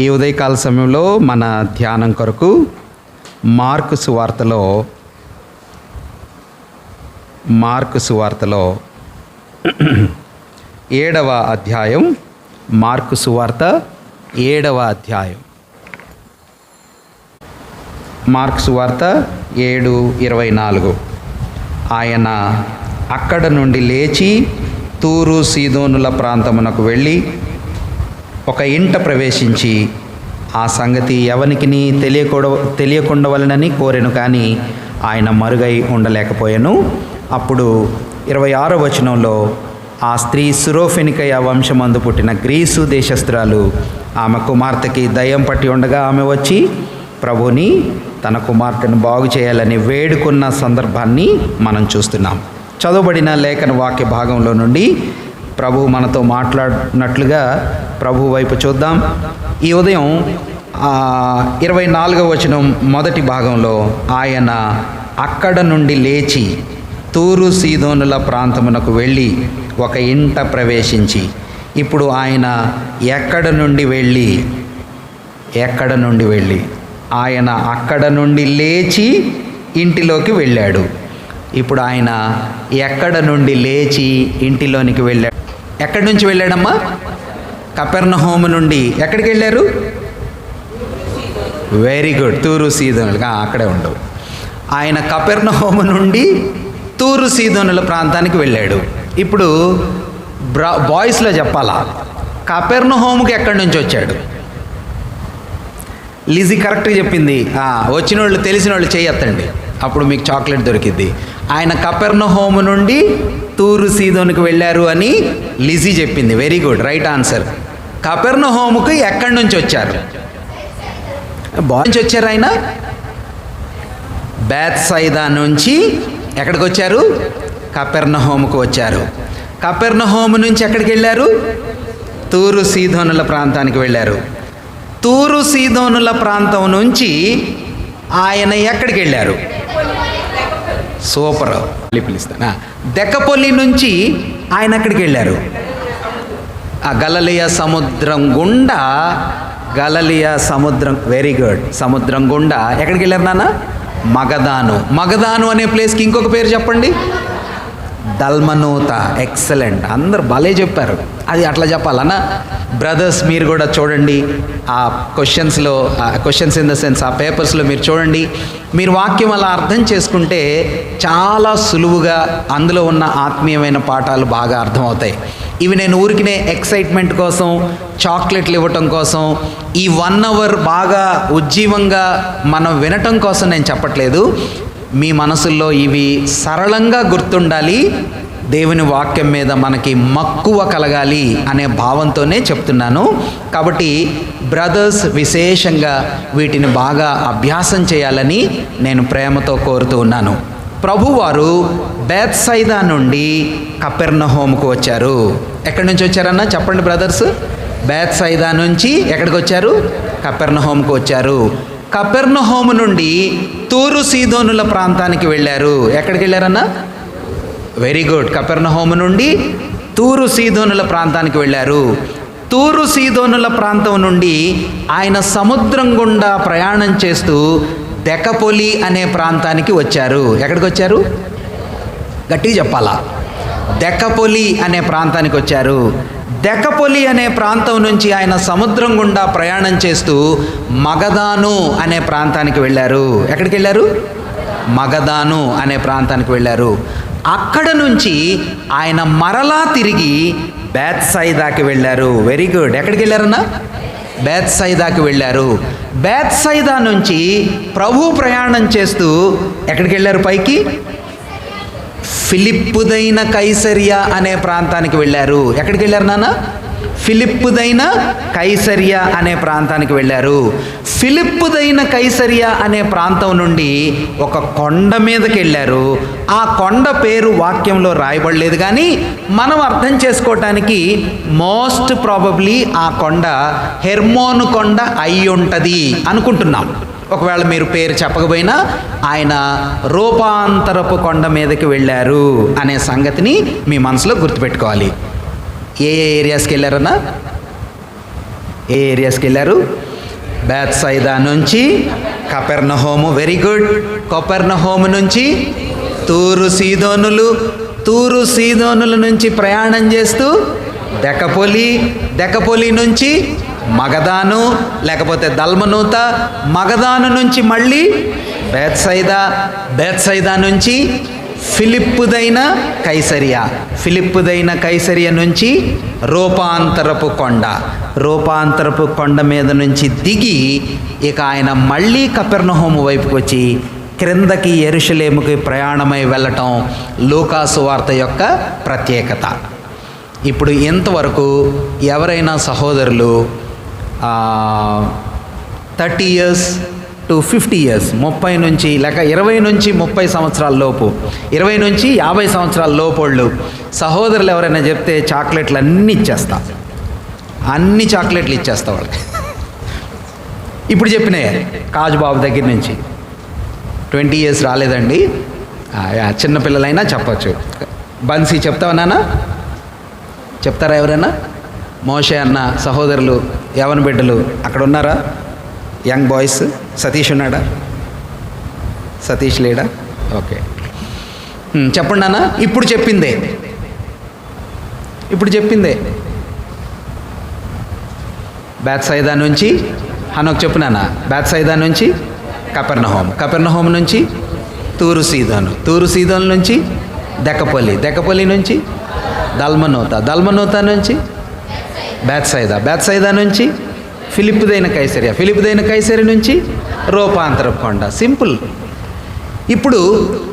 ఈ ఉదయకాల సమయంలో మన ధ్యానం కొరకు మార్కు సువార్తలో 7వ అధ్యాయం, మార్కు సువార్త 7వ అధ్యాయం, మార్కు సువార్త 7:24. ఆయన అక్కడ నుండి లేచి తూరు సీదోనుల ప్రాంతమునకు వెళ్ళి ఒక ఇంట ప్రవేశించి ఆ సంగతి ఎవనికిని తెలియకుండవలనని కోరెను, కానీ ఆయన మరుగై ఉండలేకపోయాను. అప్పుడు 26వ వచనంలో ఆ స్త్రీ సురోఫెనికయ వంశమందు పుట్టిన గ్రీసు దేశస్థురాలు, ఆమె కుమార్తెకి దయ్యం పట్టి ఉండగా ఆమె వచ్చి ప్రభుని తన కుమార్తెను బాగు చేయాలని వేడుకున్న సందర్భాన్ని మనం చూస్తున్నాం. చదవబడిన లేఖన వాక్య భాగంలో నుండి ప్రభు మనతో మాట్లాడినట్లుగా ప్రభు వైపు చూద్దాం. ఈ ఉదయం 24వ వచనం మొదటి భాగంలో ఆయన అక్కడ నుండి లేచి తూరు సీదోనుల ప్రాంతమునకు వెళ్ళి ఒక ఇంట ప్రవేశించి, ఇప్పుడు ఆయన ఎక్కడ నుండి వెళ్ళి ఆయన అక్కడ నుండి లేచి ఇంటిలోకి వెళ్ళాడు. ఇప్పుడు ఆయన ఎక్కడ నుండి లేచి ఇంటిలోనికి వెళ్ళాడు. ఎక్కడి నుంచి వెళ్ళాడమ్మా? కపెర్నహూము నుండి ఎక్కడికి వెళ్ళారు? వెరీ గుడ్, తూరు సీదోనులుగా అక్కడే ఉండవు. ఆయన కపెర్నహూము నుండి తూరు సీదోనుల ప్రాంతానికి వెళ్ళాడు. ఇప్పుడు బాయ్స్లో చెప్పాలా, కపెర్నహూముకి ఎక్కడి నుంచి వచ్చాడు? లిజీ కరెక్ట్గా చెప్పింది. వచ్చిన వాళ్ళు తెలిసిన వాళ్ళు చేయొద్దండి, అప్పుడు మీకు చాక్లెట్ దొరికిద్ది. ఆయన కపెర్నహూము నుండి తూరు సీదోనుకు వెళ్ళారు అని లిజీ చెప్పింది. Very good, right answer. కపెర్నహూముకి ఎక్కడి నుంచి వచ్చారు? నుంచి వచ్చారు ఆయన బేత్సైదా నుంచి ఎక్కడికి వచ్చారు? కపెర్నహూముకు వచ్చారు. కపెర్నహూము నుంచి ఎక్కడికి వెళ్ళారు? తూరు సీదోనుల ప్రాంతానికి వెళ్ళారు. తూరు సీదోనుల ప్రాంతం నుంచి ఆయన ఎక్కడికి వెళ్ళారు? సూపర్, పిలుస్తాను. దెక్కపొల్లి నుంచి ఆయన ఎక్కడికి వెళ్ళారు? గలిలయ సముద్రం గుండా, వెరీ గుడ్, సముద్రం గుండా ఎక్కడికి వెళ్ళారు నాన్న? మగదాను అనే ప్లేస్కి ఇంకొక పేరు చెప్పండి. దల్మనూత. ఎక్సలెంట్, అందరు భలే చెప్పారు. అది అట్లా చెప్పాలన్నా బ్రదర్స్, మీరు కూడా చూడండి ఆ క్వశ్చన్స్ ఇన్ ద సెన్స్ ఆ పేపర్స్లో మీరు చూడండి. మీరు వాక్యం అలా అర్థం చేసుకుంటే చాలా సులువుగా అందులో ఉన్న ఆత్మీయమైన పాఠాలు బాగా అర్థమవుతాయి. ఇవి నేను ఊరికినే ఎక్సైట్మెంట్ కోసం, చాక్లెట్లు ఇవ్వటం కోసం, ఈ 1 అవర్ బాగా ఉజ్జీవంగా మనం వినటం కోసం నేను చెప్పట్లేదు. మీ మనసుల్లో ఇవి సరళంగా గుర్తుండాలి, దేవుని వాక్యం మీద మనకి మక్కువ కలగాలి అనే భావంతోనే చెప్తున్నాను. కాబట్టి బ్రదర్స్ విశేషంగా వీటిని బాగా అభ్యాసం చేయాలని నేను ప్రేమతో కోరుతూ ఉన్నాను. ప్రభువారు బేత్సైదా నుండి కపెర్నహూముకు వచ్చారు. ఎక్కడి నుంచి వచ్చారన్నా చెప్పండి బ్రదర్స్? బేత్సైదా నుంచి ఎక్కడికి వచ్చారు? కపెర్నహూముకు వచ్చారు. కపెర్నహూము నుండి తూరు సీదోనుల ప్రాంతానికి వెళ్ళారు. ఎక్కడికి వెళ్ళారన్నా? వెరీ గుడ్, కపెర్నహూము నుండి తూరు సీదోనుల ప్రాంతానికి వెళ్ళారు. తూరు సీదోనుల ప్రాంతం నుండి ఆయన సముద్రం గుండా ప్రయాణం చేస్తూ దెక్కపొలి అనే ప్రాంతానికి వచ్చారు. ఎక్కడికి వచ్చారు? గట్టిగా చెప్పాలా. దెక్కపొలి అనే ప్రాంతానికి వచ్చారు. దెక్కపొలి అనే ప్రాంతం నుంచి ఆయన సముద్రం గుండా ప్రయాణం చేస్తూ మగదాను అనే ప్రాంతానికి వెళ్ళారు. ఎక్కడికి వెళ్ళారు? మగదాను అనే ప్రాంతానికి వెళ్ళారు. అక్కడ నుంచి ఆయన మరలా తిరిగి బేత్సైదాకి వెళ్ళారు. వెరీ గుడ్, ఎక్కడికి వెళ్ళారన్నా? బేత్సైదాకి వెళ్ళారు. బేత్సైదా నుంచి ప్రభు ప్రయాణం చేస్తూ ఎక్కడికి వెళ్ళారు? పైకి ఫిలిప్పుదైన కైసరియా అనే ప్రాంతానికి వెళ్ళారు. ఎక్కడికి వెళ్ళారు నాన్న? ఫిలిప్పుదైన కైసరియా అనే ప్రాంతానికి వెళ్ళారు. ఫిలిప్పుదైన కైసరియా అనే ప్రాంతం నుండి ఒక కొండ మీదకి వెళ్ళారు. ఆ కొండ పేరు వాక్యంలో రాయబడలేదు, కానీ మనం అర్థం చేసుకోవటానికి మోస్ట్ ప్రాబబ్లీ ఆ కొండ హెర్మోను కొండ అయి ఉంటుంది అనుకుంటున్నాం. ఒకవేళ మీరు పేరు చెప్పకపోయినా ఆయన రూపాంతరపు కొండ మీదకి వెళ్ళారు అనే సంగతిని మీ మనసులో గుర్తుపెట్టుకోవాలి. ఏ ఏరియాస్కి వెళ్ళారన్నా? ఏ ఏరియాస్కి వెళ్ళారు? బేత్సైదా నుంచి కపెర్నహూము, వెరీ గుడ్. కపెర్నహూము నుంచి తూరు సీదోనులు, తూరు సీదోనుల నుంచి ప్రయాణం చేస్తూ దెకపోలి, దెకపోలి నుంచి మగదాను లేకపోతే దల్మనూత, మగదాను నుంచి మళ్ళీ బేత్సైదా, బేత్సైదా నుంచి ఫిలిప్పుదైన కైసరియా, ఫిలిప్పుదైన కైసరియా నుంచి రూపాంతరపు కొండ, రూపాంతరపు కొండ మీద నుంచి దిగి ఇక ఆయన మళ్ళీ కపెర్నహూము వైపుకి వచ్చి క్రిందకి యెరూషలేముకి ప్రయాణమై వెళ్ళటం లూకాసు వార్త యొక్క ప్రత్యేకత. ఇప్పుడు ఇంతవరకు ఎవరైనా సహోదరులు 30 years to 50 years, 30 నుంచి లేక 20 నుంచి 30 సంవత్సరాల లోపు, 20 నుంచి 50 సంవత్సరాల లోపోళ్ళు సహోదరులు ఎవరైనా చెప్తే చాక్లెట్లు అన్నీ ఇచ్చేస్తా, అన్ని చాక్లెట్లు ఇచ్చేస్తా వాళ్ళకి. ఇప్పుడు చెప్పినాయి కాజుబాబు దగ్గర నుంచి 20 years రాలేదండి, చిన్నపిల్లలైనా చెప్పచ్చు. బన్సీ చెప్తావా నాన్న? చెప్తారా ఎవరైనా? మోషే అన్న సహోదరులు, యవన బిడ్డలు అక్కడ ఉన్నారా? Young boys. సతీష్ ఉన్నాడా? సతీష్ లేడా? ఓకే, చెప్పండి నాన్న. ఇప్పుడు చెప్పిందే, ఇప్పుడు చెప్పిందే బేత్సైదా నుంచి హనోక్ చెప్పు నాన్న. బేత్సైదా నుంచి కపెర్నహూము, కపెర్నహూము నుంచి తూరు సీదోను, తూరు సీదోను నుంచి దెకపోలి, దెకపోలి నుంచి దల్మనూత, దల్మనూత నుంచి బేత్సైదా, బేత్సైదా నుంచి ఫిలిప్పుదైన కైసరియా, ఫిలిప్పుదైన కైసరియా నుంచి రూపాంతరపు కొండ. సింపుల్. ఇప్పుడు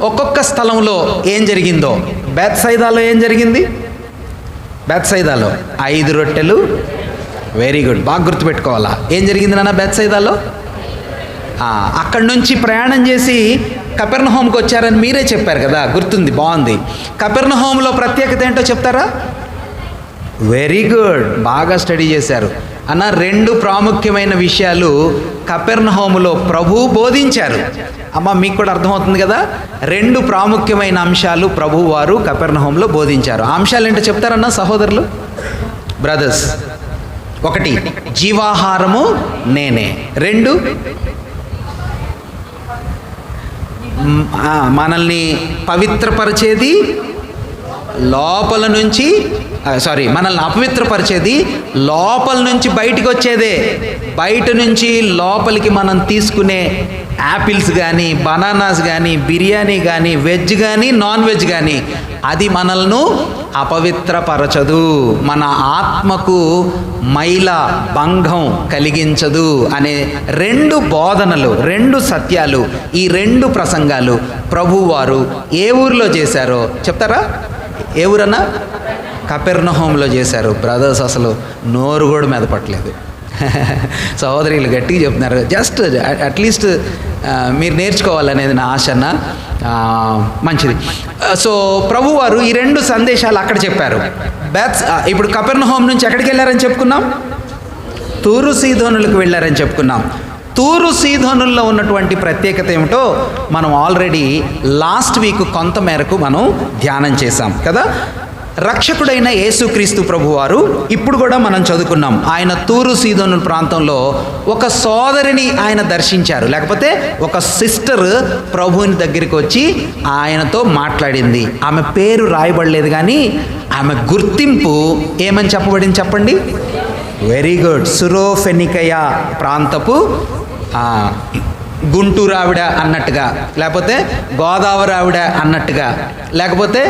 ఒక్కొక్క స్థలంలో ఏం జరిగిందో, బేత్సైదాలో ఏం జరిగింది? బేత్సైదాలో 5 రొట్టెలు, వెరీ గుడ్, బాగా గుర్తుపెట్టుకోవాలా. ఏం జరిగింది నాన్న బేత్సైదాలో? అక్కడి నుంచి ప్రయాణం చేసి కపెర్నహూముకి వచ్చారని మీరే చెప్పారు కదా, గుర్తుంది, బాగుంది. కపెర్నహూములో ప్రత్యేకత ఏంటో చెప్తారా? వెరీ గుడ్, బాగా స్టడీ చేశారు అన్న. 2 ప్రాముఖ్యమైన విషయాలు కపెర్నహూములో ప్రభువు బోధించారు. అమ్మ మీకు కూడా అర్థమవుతుంది కదా. 2 ప్రాముఖ్యమైన అంశాలు ప్రభువు వారు కపెర్నహూములో బోధించారు. ఆ అంశాలు ఏంటో చెప్తారన్న సహోదరులు, బ్రదర్స్? 1, జీవాహారము నేనే. 2, మనల్ని పవిత్రపరిచేది లోపల నుంచి, మనల్ని అపవిత్రపరిచేది లోపల నుంచి బయటికి వచ్చేదే. బయట నుంచి లోపలికి మనం తీసుకునే యాపిల్స్ కానీ, బనానాస్ కానీ, బిర్యానీ కానీ, వెజ్ కానీ, నాన్ వెజ్ కానీ, అది మనల్ని అపవిత్రపరచదు, మన ఆత్మకు మైల భంగం కలిగించదు అనే 2 బోధనలు, 2 సత్యాలు, ఈ 2 ప్రసంగాలు ప్రభువారు ఏ ఊరిలో చేశారో చెప్తారా? ఏ ఊరన్నా? కపెర్నహూములో చేశారు. బ్రదర్స్ అసలు నోరు కూడా మెదపట్లేదు. సహోదరులు గట్టిగా చెప్తున్నారు. జస్ట్ అట్లీస్ట్ మీరు నేర్చుకోవాలనేది నా ఆశన్న. మంచిది. సో ప్రభువారు ఈ 2 సందేశాలు అక్కడ చెప్పారు. ఇప్పుడు కపెర్నహూము నుంచి ఎక్కడికి వెళ్ళారని చెప్పుకున్నాం? తూరు సీదోనులకు వెళ్ళారని చెప్పుకున్నాం. తూరు సీదోనుల్లో ఉన్నటువంటి ప్రత్యేకత ఏమిటో మనం ఆల్రెడీ లాస్ట్ వీక్ కొంత మేరకు మనం ధ్యానం చేశాం కదా. రక్షకుడైన యేసుక్రీస్తు ప్రభువారు ఇప్పుడు కూడా మనం చదువుకున్నాం. ఆయన తూరు సీదోను ప్రాంతంలో ఒక సోదరిని ఆయన దర్శించారు, లేకపోతే ఒక సిస్టర్ ప్రభువుని దగ్గరికి వచ్చి ఆయనతో మాట్లాడింది. ఆమె పేరు రాయబడలేదు కానీ ఆమె గుర్తింపు ఏమని చెప్పబడింది చెప్పండి? వెరీ గుడ్, సురోఫెనికయా ప్రాంతపు గుంటూరు ఆవిడ అన్నట్టుగా, లేకపోతే గోదావరి ఆవిడ అన్నట్టుగా, లేకపోతే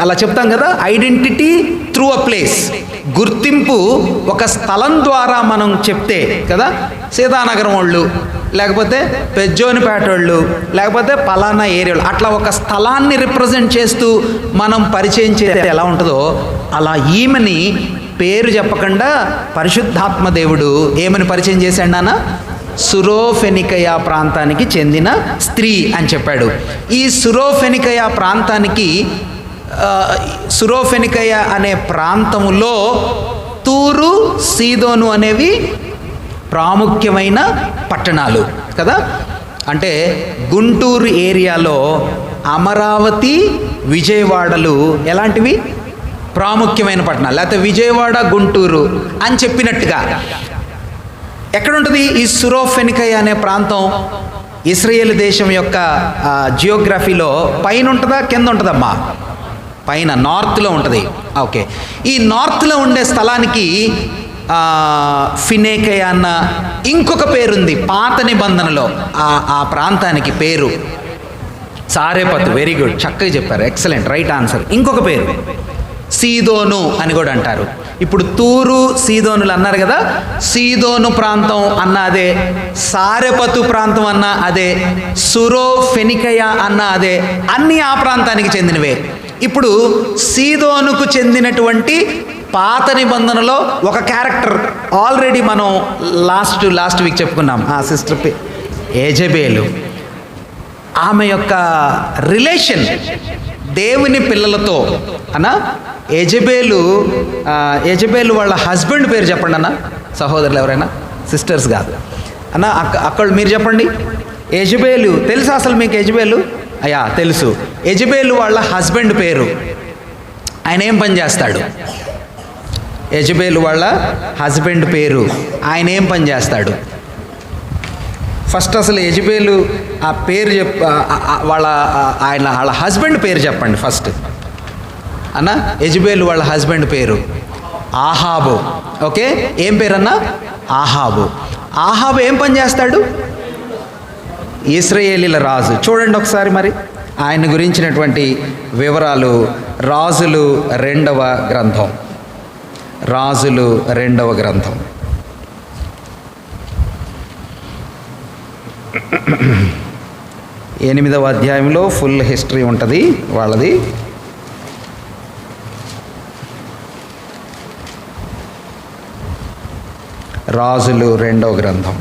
అలా చెప్తాం కదా. ఐడెంటిటీ త్రూ అ ప్లేస్, గుర్తింపు ఒక స్థలం ద్వారా మనం చెప్తే కదా. సీతానగరం వాళ్ళు, లేకపోతే పెజ్జోనిపేట వాళ్ళు, లేకపోతే పలానా ఏరియాలో, అట్లా ఒక స్థలాన్ని రిప్రజెంట్ చేస్తూ మనం పరిచయం చేస్తే ఎలా ఉంటుందో, అలా ఈమెని పేరు చెప్పకుండా పరిశుద్ధాత్మ దేవుడు ఏమని పరిచయం చేశాడు నాన్న? సురోఫెనికయా ప్రాంతానికి చెందిన స్త్రీ అని చెప్పాడు. ఈ సురోఫెనికయా ప్రాంతానికి, సురోఫెనికయ అనే ప్రాంతములో తూరు సీదోను అనేవి ప్రాముఖ్యమైన పట్టణాలు కదా. అంటే గుంటూరు ఏరియాలో అమరావతి, విజయవాడలు ఎలాంటివి? ప్రాముఖ్యమైన పట్టణాలు, లేకపోతే విజయవాడ, గుంటూరు అని చెప్పినట్టుగా ఎక్కడుంటుంది ఈ సురోఫెనికయ అనే ప్రాంతం? ఇశ్రాయేలు దేశం యొక్క జియోగ్రఫీలో పైన ఉంటుందా కింద ఉంటుందమ్మా? పైన నార్త్లో ఉంటుంది. ఓకే, ఈ నార్త్లో ఉండే స్థలానికి ఫినేకయ అన్న ఇంకొక పేరుంది పాత నిబంధనలో. ఆ ప్రాంతానికి పేరు సారెపతు. వెరీ గుడ్, చక్కగా చెప్పారు, ఎక్సలెంట్, రైట్ ఆన్సర్. ఇంకొక పేరు సీదోను అని కూడా అంటారు. ఇప్పుడు తూరు సీదోనులు అన్నారు కదా, సీదోను ప్రాంతం అన్న అదే, సారెపతు ప్రాంతం అన్న అదే, సురో ఫెనికయ అన్న అదే, అన్నీ ఆ ప్రాంతానికి చెందినవే. ఇప్పుడు సీదోనుకు చెందినటువంటి పాత నిబంధనలో ఒక క్యారెక్టర్ ఆల్రెడీ మనం లాస్ట్ వీక్ చెప్పుకున్నాం. ఆ సిస్టర్ యెజబెలు. ఆమె యొక్క రిలేషన్ దేవుని పిల్లలతో అన్న యెజబెలు వాళ్ళ హస్బెండ్ పేరు చెప్పండి అన్న, సహోదరులు ఎవరైనా, సిస్టర్స్ కాదు అన్న, అక్కడ మీరు చెప్పండి. యెజబెలు తెలుసా అసలు మీకు? యెజబెలు అయ్యా తెలుసు. యెజబెలు వాళ్ళ హస్బెండ్ పేరు, ఆయన ఏం పని చేస్తాడు? యెజబెలు వాళ్ళ హస్బెండ్ పేరు, ఆయన ఏం పని చేస్తాడు? ఫస్ట్ అసలు యెజబెలు ఆ పేరు వాళ్ళ హస్బెండ్ పేరు చెప్పండి ఫస్ట్ అన్న. యెజబెలు వాళ్ళ హస్బెండ్ పేరు ఆహాబు. ఓకే, ఏం పేరన్నా? ఆహాబు. ఆహాబు ఏం పని చేస్తాడు? ఇశ్రాయేలీల రాజు. చూడండి ఒకసారి మరి ఆయన గురించినటువంటి వివరాలు. రాజులు 2వ గ్రంథం, రాజులు 2వ గ్రంథం 8వ అధ్యాయంలో ఫుల్ హిస్టరీ ఉంటుంది వాళ్ళది. రాజులు 2వ గ్రంథం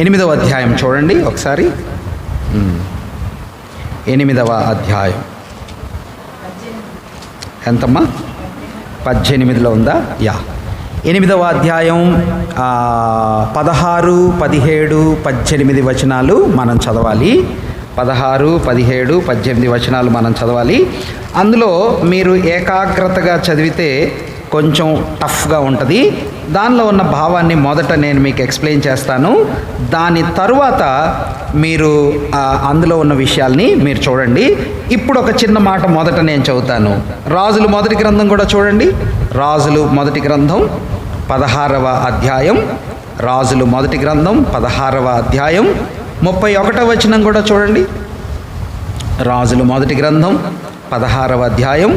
ఎనిమిదవ అధ్యాయం చూడండి ఒకసారి. 8వ అధ్యాయం ఎంతమ్మా? 18లో ఉందా? యా, 8వ అధ్యాయం 16, 17, 18 వచనాలు మనం చదవాలి. 16, 17, 18 వచనాలు మనం చదవాలి. అందులో మీరు ఏకాగ్రతగా చదివితే కొంచెం టఫ్గా ఉంటుంది. దానిలో ఉన్న భావాన్ని మొదట నేను మీకు ఎక్స్ప్లెయిన్ చేస్తాను. దాని తరువాత మీరు అందులో ఉన్న విషయాల్ని మీరు చూడండి. ఇప్పుడు ఒక చిన్న మాట మొదట నేను చదువుతాను. రాజులు మొదటి గ్రంథం కూడా చూడండి. రాజులు మొదటి గ్రంథం 16వ అధ్యాయం. రాజులు మొదటి గ్రంథం 16వ అధ్యాయం 31వ వచనం కూడా చూడండి. రాజులు మొదటి గ్రంథం 16వ అధ్యాయం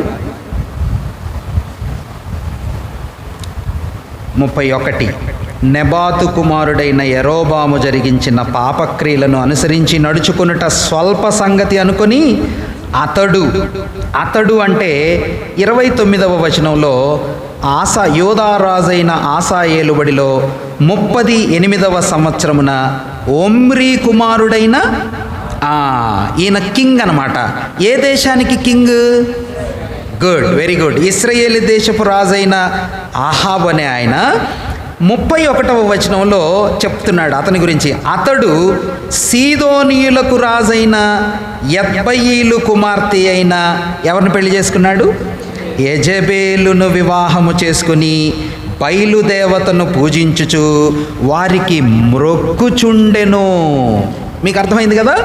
31. నెబాతు కుమారుడైన యెరోబాము జరిగించిన పాపక్రియలను అనుసరించి నడుచుకునుట స్వల్ప సంగతి అనుకొని అతడు అంటే 29వ వచనంలో యోధారాజైన ఆసా ఏలుబడిలో 38వ సంవత్సరమున ఒమ్రీ కుమారుడైన ఈయన కింగ్ అన్నమాట. ఏ దేశానికి కింగ్? Good, very good. ఇశ్రాయేలు దేశపు రాజైన ఆహాబు అనే ఆయన 31వ వచనంలో చెప్తున్నాడు అతని గురించి. అతడు సీదోనీయులకు రాజైన యెత్బయీలు కుమార్తె అయిన ఎవరిని పెళ్లి చేసుకున్నాడు? యెజబెలును వివాహము చేసుకుని బయలుదేవతను పూజించుచు వారికి మ్రొక్కుచుండెను. మీకు అర్థమైంది కదా?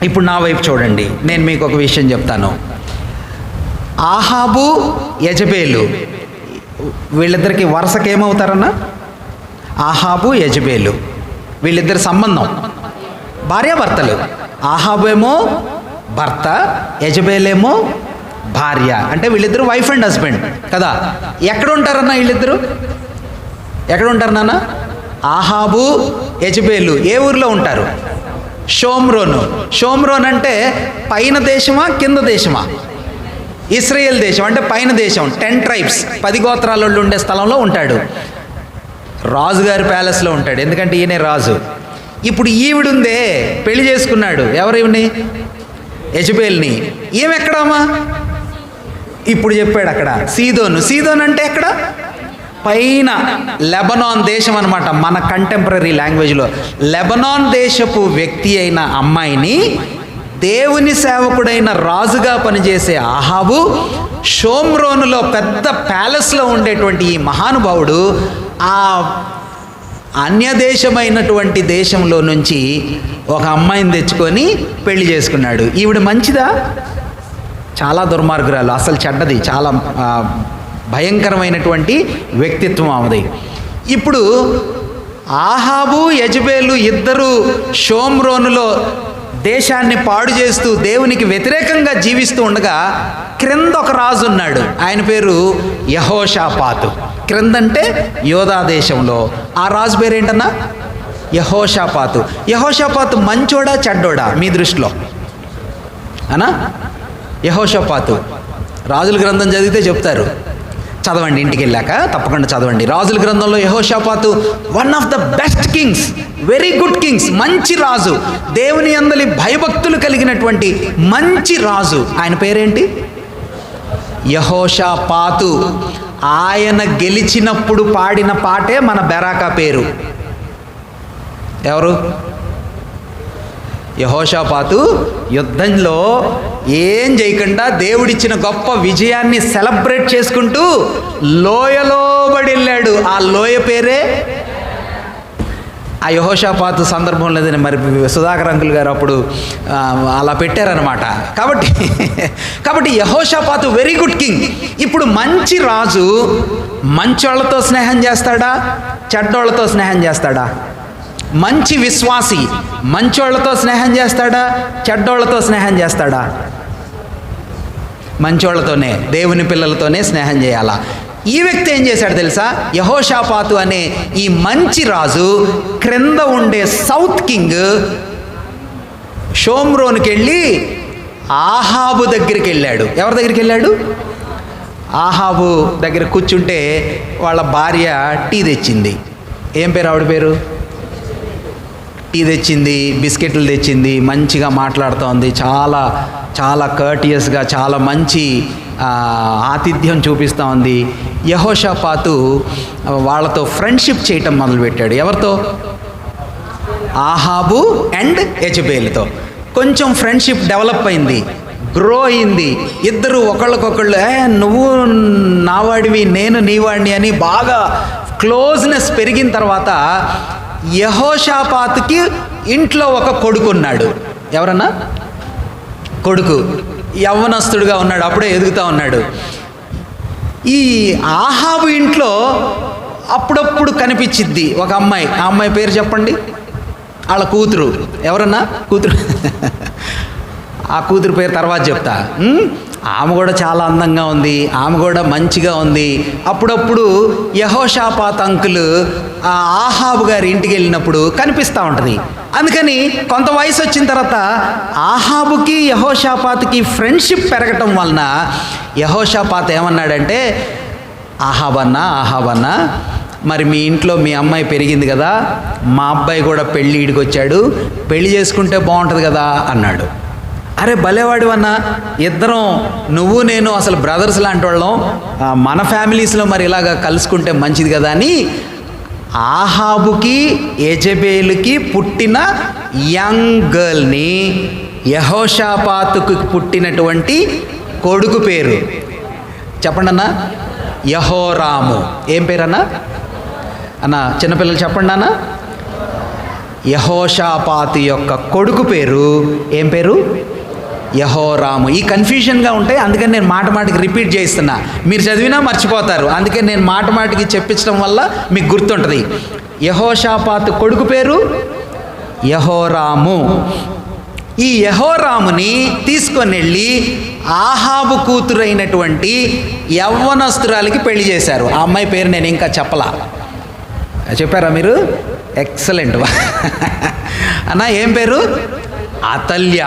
ఇప్పుడు నా వైపు చూడండి, నేను మీకు ఒక విషయం చెప్తాను. ఆహాబు, యెజబెలు వీళ్ళిద్దరికి వరుసకి ఏమవుతారన్నా? ఆహాబు, యెజబెలు వీళ్ళిద్దరి సంబంధం భార్యాభర్తలు. ఆహాబు ఏమో భర్త, యెజబెలేమో భార్య. అంటే వీళ్ళిద్దరు వైఫ్ అండ్ హస్బెండ్ కదా. ఎక్కడ ఉంటారన్నా వీళ్ళిద్దరు? ఎక్కడ ఉంటారు నాన్న? ఆహాబు, యెజబెలు ఏ ఊర్లో ఉంటారు? షోమ్రోన్ అంటే పైన దేశమా కింద దేశమా? ఇశ్రాయేల్ దేశం అంటే పైన దేశం. 10 ట్రైబ్స్ 10 గోత్రాల వాళ్ళు ఉండే స్థలంలో ఉంటాడు. రాజుగారి ప్యాలెస్లో ఉంటాడు, ఎందుకంటే ఈయనే రాజు. ఇప్పుడు ఈవిడుందే పెళ్లి చేసుకున్నాడు. ఎవరిని? యెజబెల్ని. ఈమె ఎక్కడమ్మా? ఇప్పుడు చెప్పాడు అక్కడ సీదోను అంటే ఎక్కడ? పైన లెబనాన్ దేశం అనమాట. మన కంటెంపరీ లాంగ్వేజ్లో లెబనాన్ దేశపు వ్యక్తి అయిన అమ్మాయిని దేవుని సేవకుడైన రాజుగా పనిచేసే ఆహాబు, షోమ్రోనులో పెద్ద ప్యాలెస్లో ఉండేటువంటి ఈ మహానుభావుడు ఆ అన్యదేశమైనటువంటి దేశంలో నుంచి ఒక అమ్మాయిని తెచ్చుకొని పెళ్లి చేసుకున్నాడు. ఈవిడ మంచిదా? చాలా దుర్మార్గురాలు, అసలు చెడ్డది, చాలా భయంకరమైనటువంటి వ్యక్తిత్వం ఆమెది. ఇప్పుడు ఆహాబు యెజబెలు ఇద్దరు షోమ్రోనులో దేశాన్ని పాడు చేస్తూ దేవునికి వ్యతిరేకంగా జీవిస్తూ ఉండగా క్రింద ఒక రాజు ఉన్నాడు. ఆయన పేరు యెహోషాపాతు. క్రిందంటే యోధా దేశంలో. ఆ రాజు పేరేంటన్నా? యెహోషాపాతు. యెహోషాపాతు మంచోడా చెడ్డోడా మీ దృష్టిలో అనా? యెహోషాపాతు రాజుల గ్రంథం చదివితే చెప్తారు, చదవండి ఇంటికి వెళ్ళాక తప్పకుండా చదవండి. రాజుల గ్రంథంలో యెహోషాపాతు one of the best Kings, very good Kings, మంచి రాజు, దేవుని యందలి భయభక్తులు కలిగినటువంటి మంచి రాజు. ఆయన పేరేంటి? యెహోషాపాతు. ఆయన గెలిచినప్పుడు పాడిన పాటే మన బెరాకా పేరు. ఎవరు? యెహోషాపాతు యుద్ధంలో ఏం చేయకుండా దేవుడిచ్చిన గొప్ప విజయాన్ని సెలబ్రేట్ చేసుకుంటూ లోయలో పడి వెళ్ళాడు. ఆ లోయ పేరే ఆ యెహోషాపాతు సందర్భం లేదని మరి సుధాకర్ అంకుల్ గారు అప్పుడు అలా పెట్టారనమాట. కాబట్టి యెహోషాపాతు వెరీ గుడ్ కింగ్. ఇప్పుడు మంచి రాజు మంచోళ్ళతో స్నేహం చేస్తాడా చెడ్డోళ్ళతో స్నేహం చేస్తాడా? మంచి విశ్వాసి మంచోళ్ళతో స్నేహం చేస్తాడా చెడ్డోళ్ళతో స్నేహం చేస్తాడా? మంచోళ్ళతోనే, దేవుని పిల్లలతోనే స్నేహం చేయాలా. ఈ వ్యక్తి ఏం చేశాడు తెలుసా? యెహోషాపాతు అనే ఈ మంచి రాజు క్రింద ఉండే సౌత్ కింగ్ షోమ్రోన్కి వెళ్ళి ఆహాబు దగ్గరికి వెళ్ళాడు. ఎవరి దగ్గరికి వెళ్ళాడు? ఆహాబు దగ్గర కూర్చుంటే వాళ్ళ భార్య టీ తెచ్చింది. ఏం పేరు ఆవిడ పేరు? టీ తెచ్చింది, బిస్కెట్లు తెచ్చింది, మంచిగా మాట్లాడుతోంది, చాలా చాలా కర్టియస్గా, చాలా మంచి ఆతిథ్యం చూపిస్తూ ఉంది. యెహోషాపాతు వాళ్ళతో ఫ్రెండ్షిప్ చేయటం మొదలుపెట్టాడు. ఎవరితో? ఆహాబు అండ్ యెజబెలుతో కొంచెం ఫ్రెండ్షిప్ డెవలప్ అయింది, గ్రో అయింది. ఇద్దరు ఒకళ్ళకొకళ్ళు నువ్వు నావాడివి నేను నీవాడిని అని బాగా క్లోజ్నెస్ పెరిగిన తర్వాత యెహోషాపాతుకి ఇంట్లో ఒక కొడుకున్నాడు. ఎవరన్నా? కొడుకు యవ్వనస్తుడుగా ఉన్నాడు, అప్పుడే ఎదుగుతూ ఉన్నాడు. ఈ ఆహాబు ఇంట్లో అప్పుడప్పుడు కనిపించిద్ది ఒక అమ్మాయి. ఆ అమ్మాయి పేరు చెప్పండి. వాళ్ళ కూతురు. ఎవరన్నా? కూతురు. ఆ కూతురు పేరు తర్వాత చెప్తా. ఆమె కూడా చాలా అందంగా ఉంది, ఆమె కూడా మంచిగా ఉంది. అప్పుడప్పుడు యెహోషాపాతు అంకులు ఆ ఆహాబు గారి ఇంటికి వెళ్ళినప్పుడు కనిపిస్తూ ఉంటుంది. అందుకని కొంత వయసు వచ్చిన తర్వాత ఆహాబుకి యెహోషాపాతుకి ఫ్రెండ్షిప్ పెరగటం వలన యెహోషాపాతు ఏమన్నాడంటే, ఆహాబన్నా మరి మీ ఇంట్లో మీ అమ్మాయి పెరిగింది కదా, మా అబ్బాయి కూడా ఈడికి వచ్చాడు, పెళ్లి చేసుకుంటే బాగుంటుంది కదా అన్నాడు. అరే భలేవాడివన్నా, ఇద్దరం నువ్వు నేను అసలు బ్రదర్స్ లాంటి వాళ్ళం, మన ఫ్యామిలీస్లో మరి ఇలాగ కలుసుకుంటే మంచిది కదా అని ఆహాబుకి యెజబెలుకి పుట్టిన యంగ్ గర్ల్ని యెహోషాపాతుకు పుట్టినటువంటి కొడుకు పేరు చెప్పండి అన్న? యెహోరాము. ఏం పేరు అన్న? చిన్నపిల్లలు చెప్పండి అన్న. యెహోషాపాతు యొక్క కొడుకు పేరు ఏం పేరు? యెహోరాము. ఈ కన్ఫ్యూజన్గా ఉంటాయి, అందుకని నేను మాటికి రిపీట్ చేయిస్తున్నా. మీరు చదివినా మర్చిపోతారు, అందుకని నేను మాటికి చెప్పించడం వల్ల మీకు గుర్తుంటుంది. యెహోషాపాతు కొడుకు పేరు యెహోరాము. ఈ యెహోరాముని తీసుకొని వెళ్ళి ఆహాబు కూతురైనటువంటి యవ్వనస్తురాలికి పెళ్లి చేశారు. ఆ అమ్మాయి పేరు నేను ఇంకా చెప్పలా. చెప్పారా మీరు? ఎక్సలెంట్ అన్న. ఏం పేరు? అతల్య.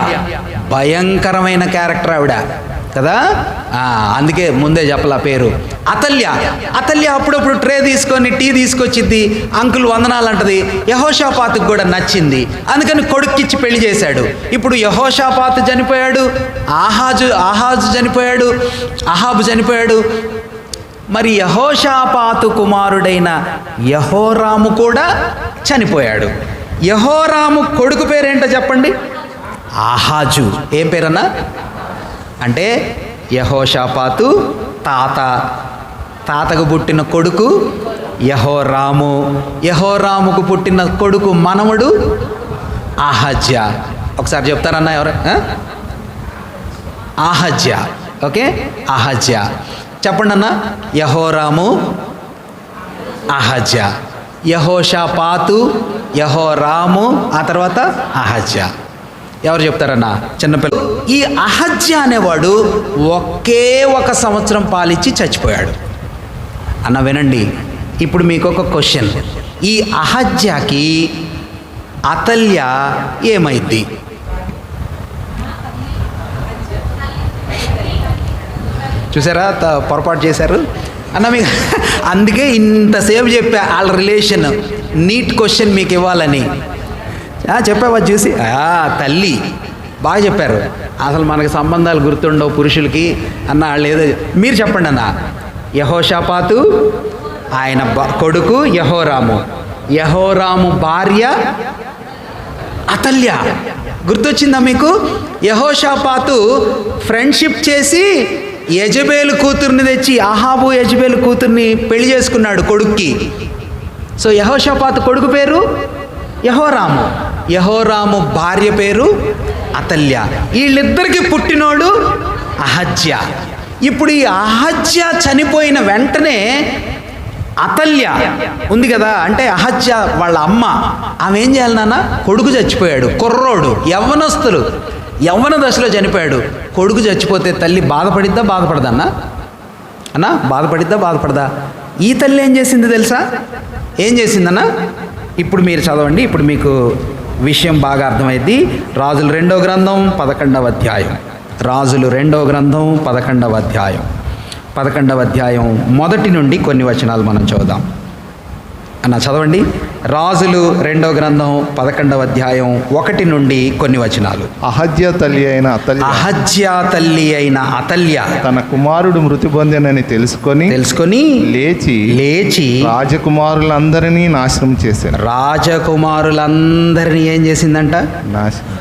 భయంకరమైన క్యారెక్టర్ ఆవిడ కదా, అందుకే ముందే చెప్పలా పేరు. అతల్య అప్పుడప్పుడు ట్రే తీసుకొని టీ తీసుకొచ్చిద్ది, అంకుల్ వందనాలు అంటది. యెహోషాపాతుకు కూడా నచ్చింది, అందుకని కొడుక్కిచ్చి పెళ్లి చేశాడు. ఇప్పుడు యెహోషాపాతు చనిపోయాడు, అహాబు చనిపోయాడు. మరి యెహోషాపాతు కుమారుడైన యెహోరాము కూడా చనిపోయాడు. యెహోరాము కొడుకు పేరేంటో చెప్పండి? ఆహాజు. ఏం పేరన్నా? అంటే యెహోషాపాతు తాతకు పుట్టిన కొడుకు యెహోరాముకు పుట్టిన కొడుకు మనవడు అహజ్యా. ఒకసారి చెప్తారన్నా ఎవరు? అహజ్యా. ఓకే, అహజ్యా చెప్పండి అన్న. యెహోరాము, అహజ్యా. యెహోషాపాతు, యెహోరాము, ఆ తర్వాత అహజ్యా. ఎవరు చెప్తారన్నా? చిన్నపిల్ల. ఈ అహజ్యా అనేవాడు ఒకే ఒక సంవత్సరం పాలిచ్చి చచ్చిపోయాడు. అన్న వినండి, ఇప్పుడు మీకు ఒక క్వశ్చన్. ఈ అహజ్యాకి అతల్య ఏమైంది? చూసారా, పొరపాటు చేశారు అన్న మీకు. అందుకే ఇంతసేపు చెప్పా వాళ్ళ రిలేషన్. నీట్ క్వశ్చన్ మీకు ఇవ్వాలని చెప్పావా చూసి. తల్లి బాగా చెప్పారు. అసలు మనకి సంబంధాలు గుర్తుండవు పురుషులకి అన్న. వాళ్ళు ఏదో మీరు చెప్పండి అన్న. యెహోషాపాతు, ఆయన కొడుకు యెహోరాము భార్య అతల్య. గుర్తొచ్చిందా మీకు? యెహోషాపాతు ఫ్రెండ్షిప్ చేసి యెజబేలు కూతుర్ని తెచ్చి, అహాబు యెజబేలు కూతుర్ని పెళ్లి చేసుకున్నాడు కొడుక్కి. సో యెహోషాపాతు కొడుకు పేరు యెహోరాము భార్య పేరు అతల్య. వీళ్ళిద్దరికి పుట్టినోడు అహజ్యా. ఇప్పుడు ఈ అహజ్యా చనిపోయిన వెంటనే అతల్య ఉంది కదా, అంటే అహజ్యా వాళ్ళ అమ్మ, ఆమె ఏం చేయాలి నాన్న? కొడుకు చచ్చిపోయాడు, కుర్రోడు, యవ్వన దశలో చనిపోయాడు. కొడుకు చచ్చిపోతే తల్లి బాధపడదా అన్న? బాధపడదా? ఈ తల్లి ఏం చేసింది తెలుసా? ఏం చేసిందన్న? ఇప్పుడు మీరు చదవండి, ఇప్పుడు మీకు విషయం బాగా అర్థమైంది. రాజులు 2వ గ్రంథం 11వ అధ్యాయం. రాజులు 2వ గ్రంథం 11వ అధ్యాయం మొదటి నుండి కొన్ని వచనాలు మనం చదువుదాం. అన్న చదవండి. రాజులు 2వ గ్రంథం 11వ అధ్యాయం 1 నుండి కొన్ని వచనాలు. అహజ్యా తల్లి అయిన అతల్య తన కుమారుడు మృతి పొందెనని తెలుసుకొని లేచి రాజకుమారులందరినీ నాశనం చేశారు. రాజకుమారులందరినీ ఏం చేసిందంట? నాశనం.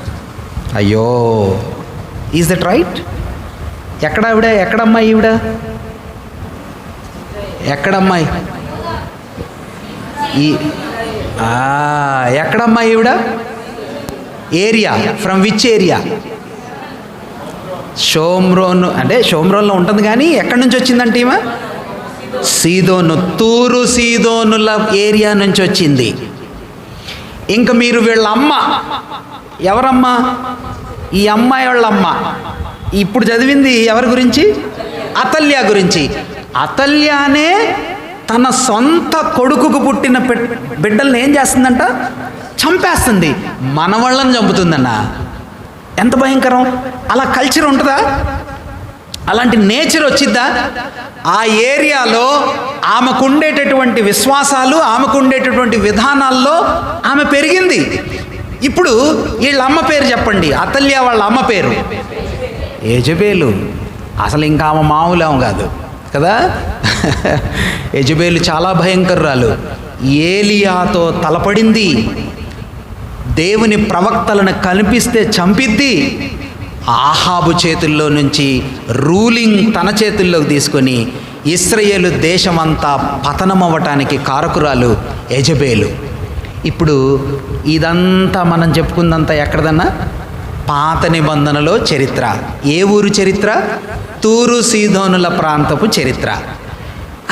అయ్యో, ఈజ్ దట్ రైట్? ఎక్కడమ్మాయి ఈవిడ? ఎక్కడమ్మాయి ఎక్కడమ్మా ఈవిడ? Area, from which area? Shomron. అంటే షోమ్రోన్లో ఉంటుంది, కానీ ఎక్కడి నుంచి వచ్చిందంటే ఈమె సీదోను, తూరు సీదోనుల ఏరియా నుంచి వచ్చింది. ఇంకా మీరు వీళ్ళ అమ్మ ఎవరమ్మా? ఈ అమ్మాయి వాళ్ళ అమ్మ. ఇప్పుడు చదివింది ఎవరి గురించి? అతల్య గురించి. అతల్యానే తన సొంత కొడుకుకు పుట్టిన బిడ్డల్ని ఏం చేస్తుందంట? చంపేస్తుంది. మనవాళ్ళని చంపుతుందన్న. ఎంత భయంకరం! అలా కల్చర్ ఉంటుందా? అలాంటి నేచర్ వచ్చిద్దా? ఆ ఏరియాలో ఆమెకుండేటటువంటి విశ్వాసాలు, ఆమెకుండేటటువంటి విధానాల్లో ఆమె పెరిగింది. ఇప్పుడు వీళ్ళ అమ్మ పేరు చెప్పండి. అతల్య వాళ్ళ అమ్మ పేరు యెజబేలు. అసలు ఇంకా ఆమె మామూలు కాదు కదా. యెజబేలు చాలా భయంకరురాలు. ఏలియాతో తలపడింది. దేవుని ప్రవక్తలను కనిపిస్తే చంపిద్ది. ఆహాబు చేతుల్లో నుంచి రూలింగ్ తన చేతుల్లోకి తీసుకొని ఇశ్రాయేలు దేశమంతా పతనమవ్వటానికి కారకురాలు యెజబేలు. ఇప్పుడు ఇదంతా మనం చెప్పుకుందంతా ఎక్కడదన్నా? పాత నిబంధనలో చరిత్ర. ఏ ఊరు చరిత్ర? తూరు సీదోనుల ప్రాంతపు చరిత్ర.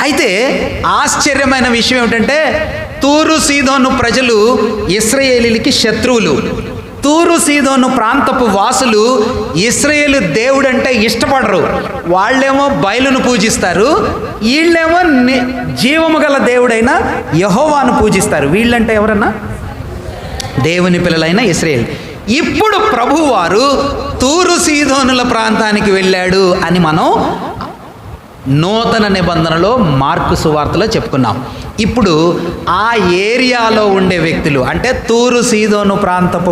అయితే ఆశ్చర్యమైన విషయం ఏమిటంటే, తూరు సీదోను ప్రజలు ఇశ్రాయేలీలకి శత్రువులు. తూరు సీదోను ప్రాంతపు వాసులు ఇశ్రాయేలు దేవుడంటే ఇష్టపడరు. వాళ్ళేమో బయలును పూజిస్తారు, వీళ్ళేమో జీవము గల దేవుడైన యెహోవాను పూజిస్తారు. వీళ్ళంటే ఎవరన్నా? దేవుని పిల్లలైన ఇశ్రాయేల్. ఇప్పుడు ప్రభువారు తూరు సీదోనుల ప్రాంతానికి వెళ్ళాడు అని మనం నూతన నిబంధనలో మార్కు సువార్తలో చెప్పుకున్నాం. ఇప్పుడు ఆ ఏరియాలో ఉండే వ్యక్తులు, అంటే తూరు సీదోను ప్రాంతపు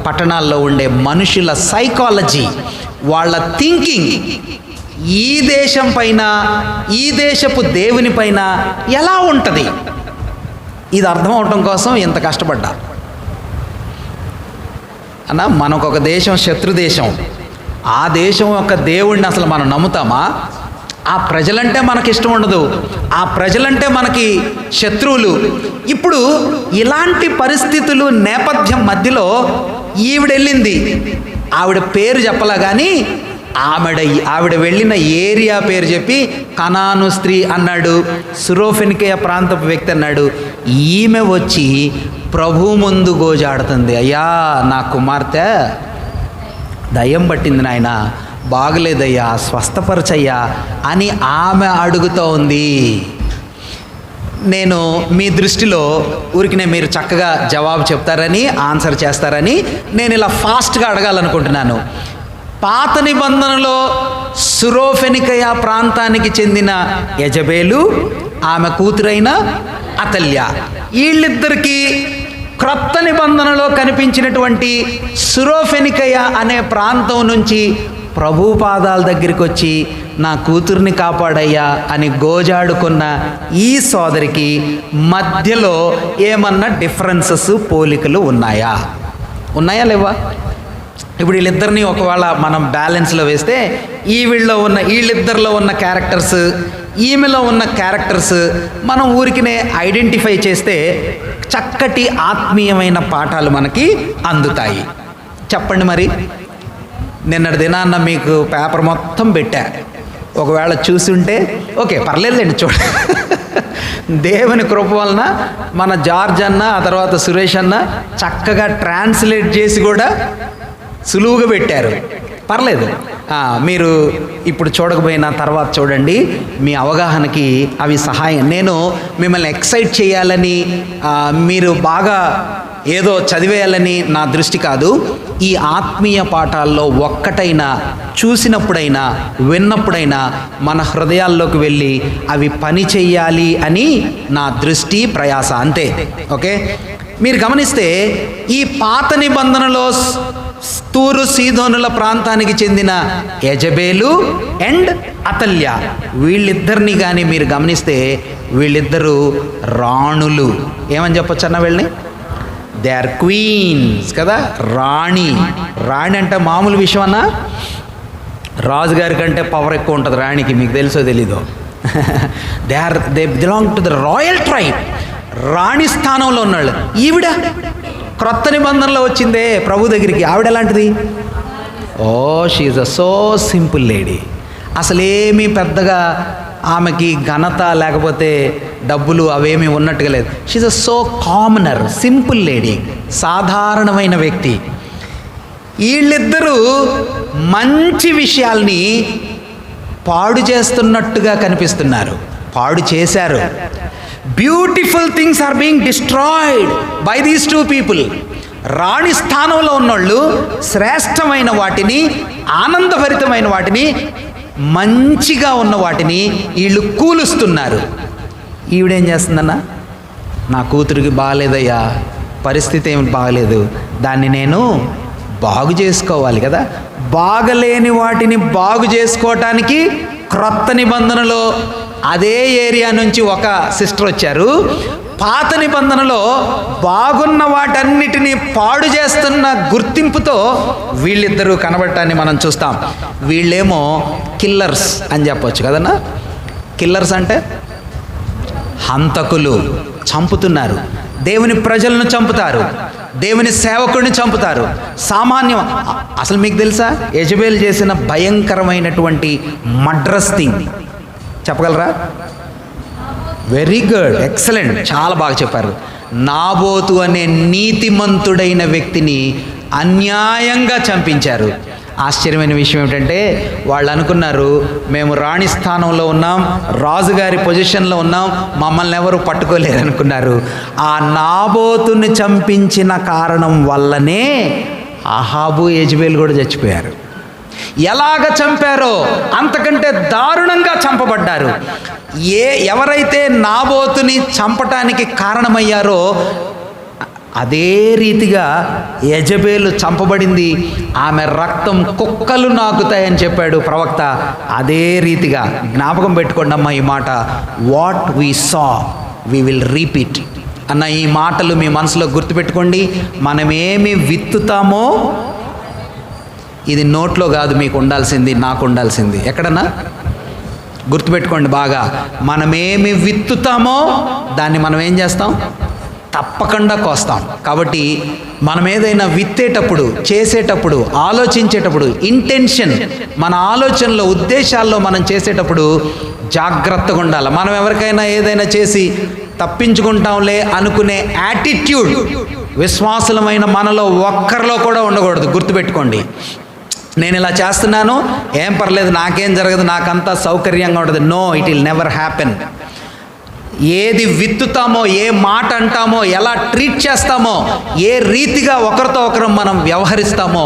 పట్టణాల్లో ఉండే మనుషుల సైకాలజీ, వాళ్ళ థింకింగ్ ఈ దేశం పైన, ఈ దేశపు దేవుని పైన ఎలా ఉంటుంది, ఇది అర్థం అవటం కోసం ఎంత కష్టపడ్డా అన్న. మనకొక దేశం శత్రు దేశం, ఆ దేశం యొక్క దేవుడిని అసలు మనం నమ్ముతామా? ఆ ప్రజలంటే మనకి ఇష్టం ఉండదు, ఆ ప్రజలంటే మనకి శత్రువులు. ఇప్పుడు ఇలాంటి పరిస్థితులు నేపథ్యం మధ్యలో ఈవిడెళ్ళింది. ఆవిడ పేరు చెప్పలా కానీ ఆవిడ వెళ్ళిన ఏరియా పేరు చెప్పి కనాను స్త్రీ అన్నాడు, సురోఫెనికేయ ప్రాంతపు వ్యక్తి అన్నాడు. ఈమె వచ్చి ప్రభు ముందు గోజాడుతుంది, అయ్యా నా కుమార్తె దయ్యం పట్టింది నాయన, బాగలేదయ్యా, స్వస్థపరచయ్యా అని ఆమె అడుగుతూ ఉంది. నేను మీ దృష్టిలో ఊరికినే మీరు చక్కగా జవాబు చెప్తారని, ఆన్సర్ చేస్తారని నేను ఇలా ఫాస్ట్గా అడగాలనుకుంటున్నాను. పాత నిబంధనలో సురోఫెనికయ ప్రాంతానికి చెందిన యెజబేలు, ఆమె కూతురైన అతల్య, వీళ్ళిద్దరికీ క్రొత్త నిబంధనలో కనిపించినటువంటి సురోఫెనికయ అనే ప్రాంతం నుంచి ప్రభు పాదాల దగ్గరికి వచ్చి నా కూతుర్ని కాపాడయ్యా అని గోజాడుకున్న ఈ సోదరికి మధ్యలో ఏమన్నా డిఫరెన్సెస్, పోలికలు ఉన్నాయా లేవా? ఇప్పుడు వీళ్ళిద్దరిని ఒకవేళ మనం బ్యాలెన్స్లో వేస్తే వీళ్ళిద్దరిలో ఉన్న క్యారెక్టర్స్, ఈమెలో ఉన్న క్యారెక్టర్స్ మనం ఊరికినే ఐడెంటిఫై చేస్తే చక్కటి ఆత్మీయమైన పాఠాలు మనకి అందుతాయి. చెప్పండి మరి. నిన్నటి దినాన్న మీకు పేపర్ మొత్తం పెట్టా, ఒకవేళ చూసుంటే ఓకే పర్లేదులేండి, దేవుని కృప వలన మన జార్జ్ అన్న, ఆ తర్వాత సురేష్ అన్న చక్కగా ట్రాన్స్లేట్ చేసి కూడా సులువుగా పెట్టారు, పర్లేదు. మీరు ఇప్పుడు చూడకపోయినా తర్వాత చూడండి, మీ అవగాహనకి అవి సహాయం. నేను మిమ్మల్ని ఎక్సైట్ చేయాలని, మీరు బాగా ఏదో చదివేయాలని నా దృష్టి కాదు. ఈ ఆత్మీయ పాఠాల్లో ఒక్కటైనా చూసినప్పుడైనా విన్నప్పుడైనా మన హృదయాల్లోకి వెళ్ళి అవి పని చెయ్యాలి అని నా దృష్టి, ప్రయాస, అంతే. ఓకే, మీరు గమనిస్తే ఈ పాత నిబంధనలో తూరు సీదోనుల ప్రాంతానికి చెందిన యెజబేలు అండ్ అతల్య, వీళ్ళిద్దరిని కానీ మీరు గమనిస్తే వీళ్ళిద్దరూ రాణులు. ఏమని చెప్పొచ్చు అన్న వీళ్ళని? దే ఆర్ క్వీన్స్ కదా, రాణి అంటే మామూలు విషయం అన్నా? రాజుగారి కంటే పవర్ ఎక్కువ ఉంటుంది రాణికి, మీకు తెలుసో తెలీదో. They belong to the royal tribe, రాణి స్థానంలో ఉన్నాళ్ళు. ఈవిడ క్రొత్త నిబంధనలో వచ్చిందే ప్రభు దగ్గరికి, ఆవిడ ఎలాంటిది? Oh she's a so simple lady. అసలేమీ పెద్దగా ఆమెకి ఘనత లేకపోతే డబ్బులు అవేమీ ఉన్నట్టుగా లేదు. She's a so commoner, simple lady, సాధారణమైన వ్యక్తి. వీళ్ళిద్దరూ మంచి విషయాల్ని పాడు చేస్తున్నట్టుగా కనిపిస్తున్నారు, పాడు చేశారు. Beautiful things are being destroyed by these two people. రాణి స్థానంలో ఉన్నోళ్ళు శ్రేష్టమైన వాటిని, ఆనందభరితమైన వాటిని, మంచిగా ఉన్న వాటిని వీళ్ళు కూలుస్తున్నారు. ఈవిడేం చేస్తుందన్న? నా కూతురికి బాగాలేదయ్యా, పరిస్థితి ఏమి బాగలేదు, దాన్ని నేను బాగు చేసుకోవాలి కదా. బాగలేని వాటిని బాగు చేసుకోవటానికి క్రొత్త నిబంధనలో అదే ఏరియా నుంచి ఒక సిస్టర్ వచ్చారు. పాత నిబంధనలో బాగున్న వాటన్నిటినీ పాడు చేస్తున్న గుర్తింపుతో వీళ్ళిద్దరూ కనబడటాన్ని మనం చూస్తాం. వీళ్ళేమో కిల్లర్స్ అని చెప్పొచ్చు కదన్నా. కిల్లర్స్ అంటే హంతకులు, చంపుతున్నారు, దేవుని ప్రజలను చంపుతారు, దేవుని సేవకుడిని చంపుతారు. సామాన్యం. అసలు మీకు తెలుసా యెజబేల్ చేసిన భయంకరమైనటువంటి మడ్రస్ థింగ్ చెప్పగలరా? వెరీ గుడ్, ఎక్సలెంట్, చాలా బాగా చెప్పారు. నాబోతు అనే నీతిమంతుడైన వ్యక్తిని అన్యాయంగా చంపించారు. ఆశ్చర్యమైన విషయం ఏమిటంటే వాళ్ళు అనుకున్నారు మేము రాణి స్థానంలో ఉన్నాం, రాజుగారి పొజిషన్లో ఉన్నాం, మమ్మల్ని ఎవరు పట్టుకోలేరు అనుకున్నారు. ఆ నాబోతుని చంపించిన కారణం వల్లనే అహాబు యెజబేల్ కూడా చచ్చిపోయారు. ఎలాగ చంపారో అంతకంటే దారుణంగా చంపబడ్డారు. ఎవరైతే నాబోతుని చంపటానికి కారణమయ్యారో అదే రీతిగా యెజబేలు చంపబడింది. ఆమె రక్తం కుక్కలు నాకుతాయని చెప్పాడు ప్రవక్త. అదే రీతిగా జ్ఞాపకం పెట్టుకోండి అమ్మా ఈ మాట, what we saw we will repeat అన్న ఈ మాటలు మీ మనసులో గుర్తుపెట్టుకోండి. మనమేమి విత్తుతామో ఇది నోట్లో కాదు మీకు ఉండాల్సింది, నాకు ఉండాల్సింది. ఎక్కడన్నా గుర్తుపెట్టుకోండి బాగా, మనమేమి విత్తుతామో దాన్ని మనం ఏం చేస్తాం, తప్పకుండా కోస్తాం. కాబట్టి మనం ఏదైనా విత్తేటప్పుడు, చేసేటప్పుడు, ఆలోచించేటప్పుడు, ఇంటెన్షన్, మన ఆలోచనలో, ఉద్దేశాల్లో మనం చేసేటప్పుడు జాగ్రత్తగా ఉండాలి. మనం ఎవరికైనా ఏదైనా చేసి తప్పించుకుంటాంలే అనుకునే యాటిట్యూడ్ విశ్వాసులమైన మనలో ఒక్కరిలో కూడా ఉండకూడదు. గుర్తుపెట్టుకోండి, నేను ఇలా చేస్తున్నాను, ఏం పర్లేదు, నాకేం జరగదు, నాకంతా సౌకర్యంగా ఉండదు. No, it will never happen. ఏది విత్తుతామో, ఏ మాట అంటామో, ఎలా ట్రీట్ చేస్తామో, ఏ రీతిగా ఒకరితో ఒకరు మనం వ్యవహరిస్తామో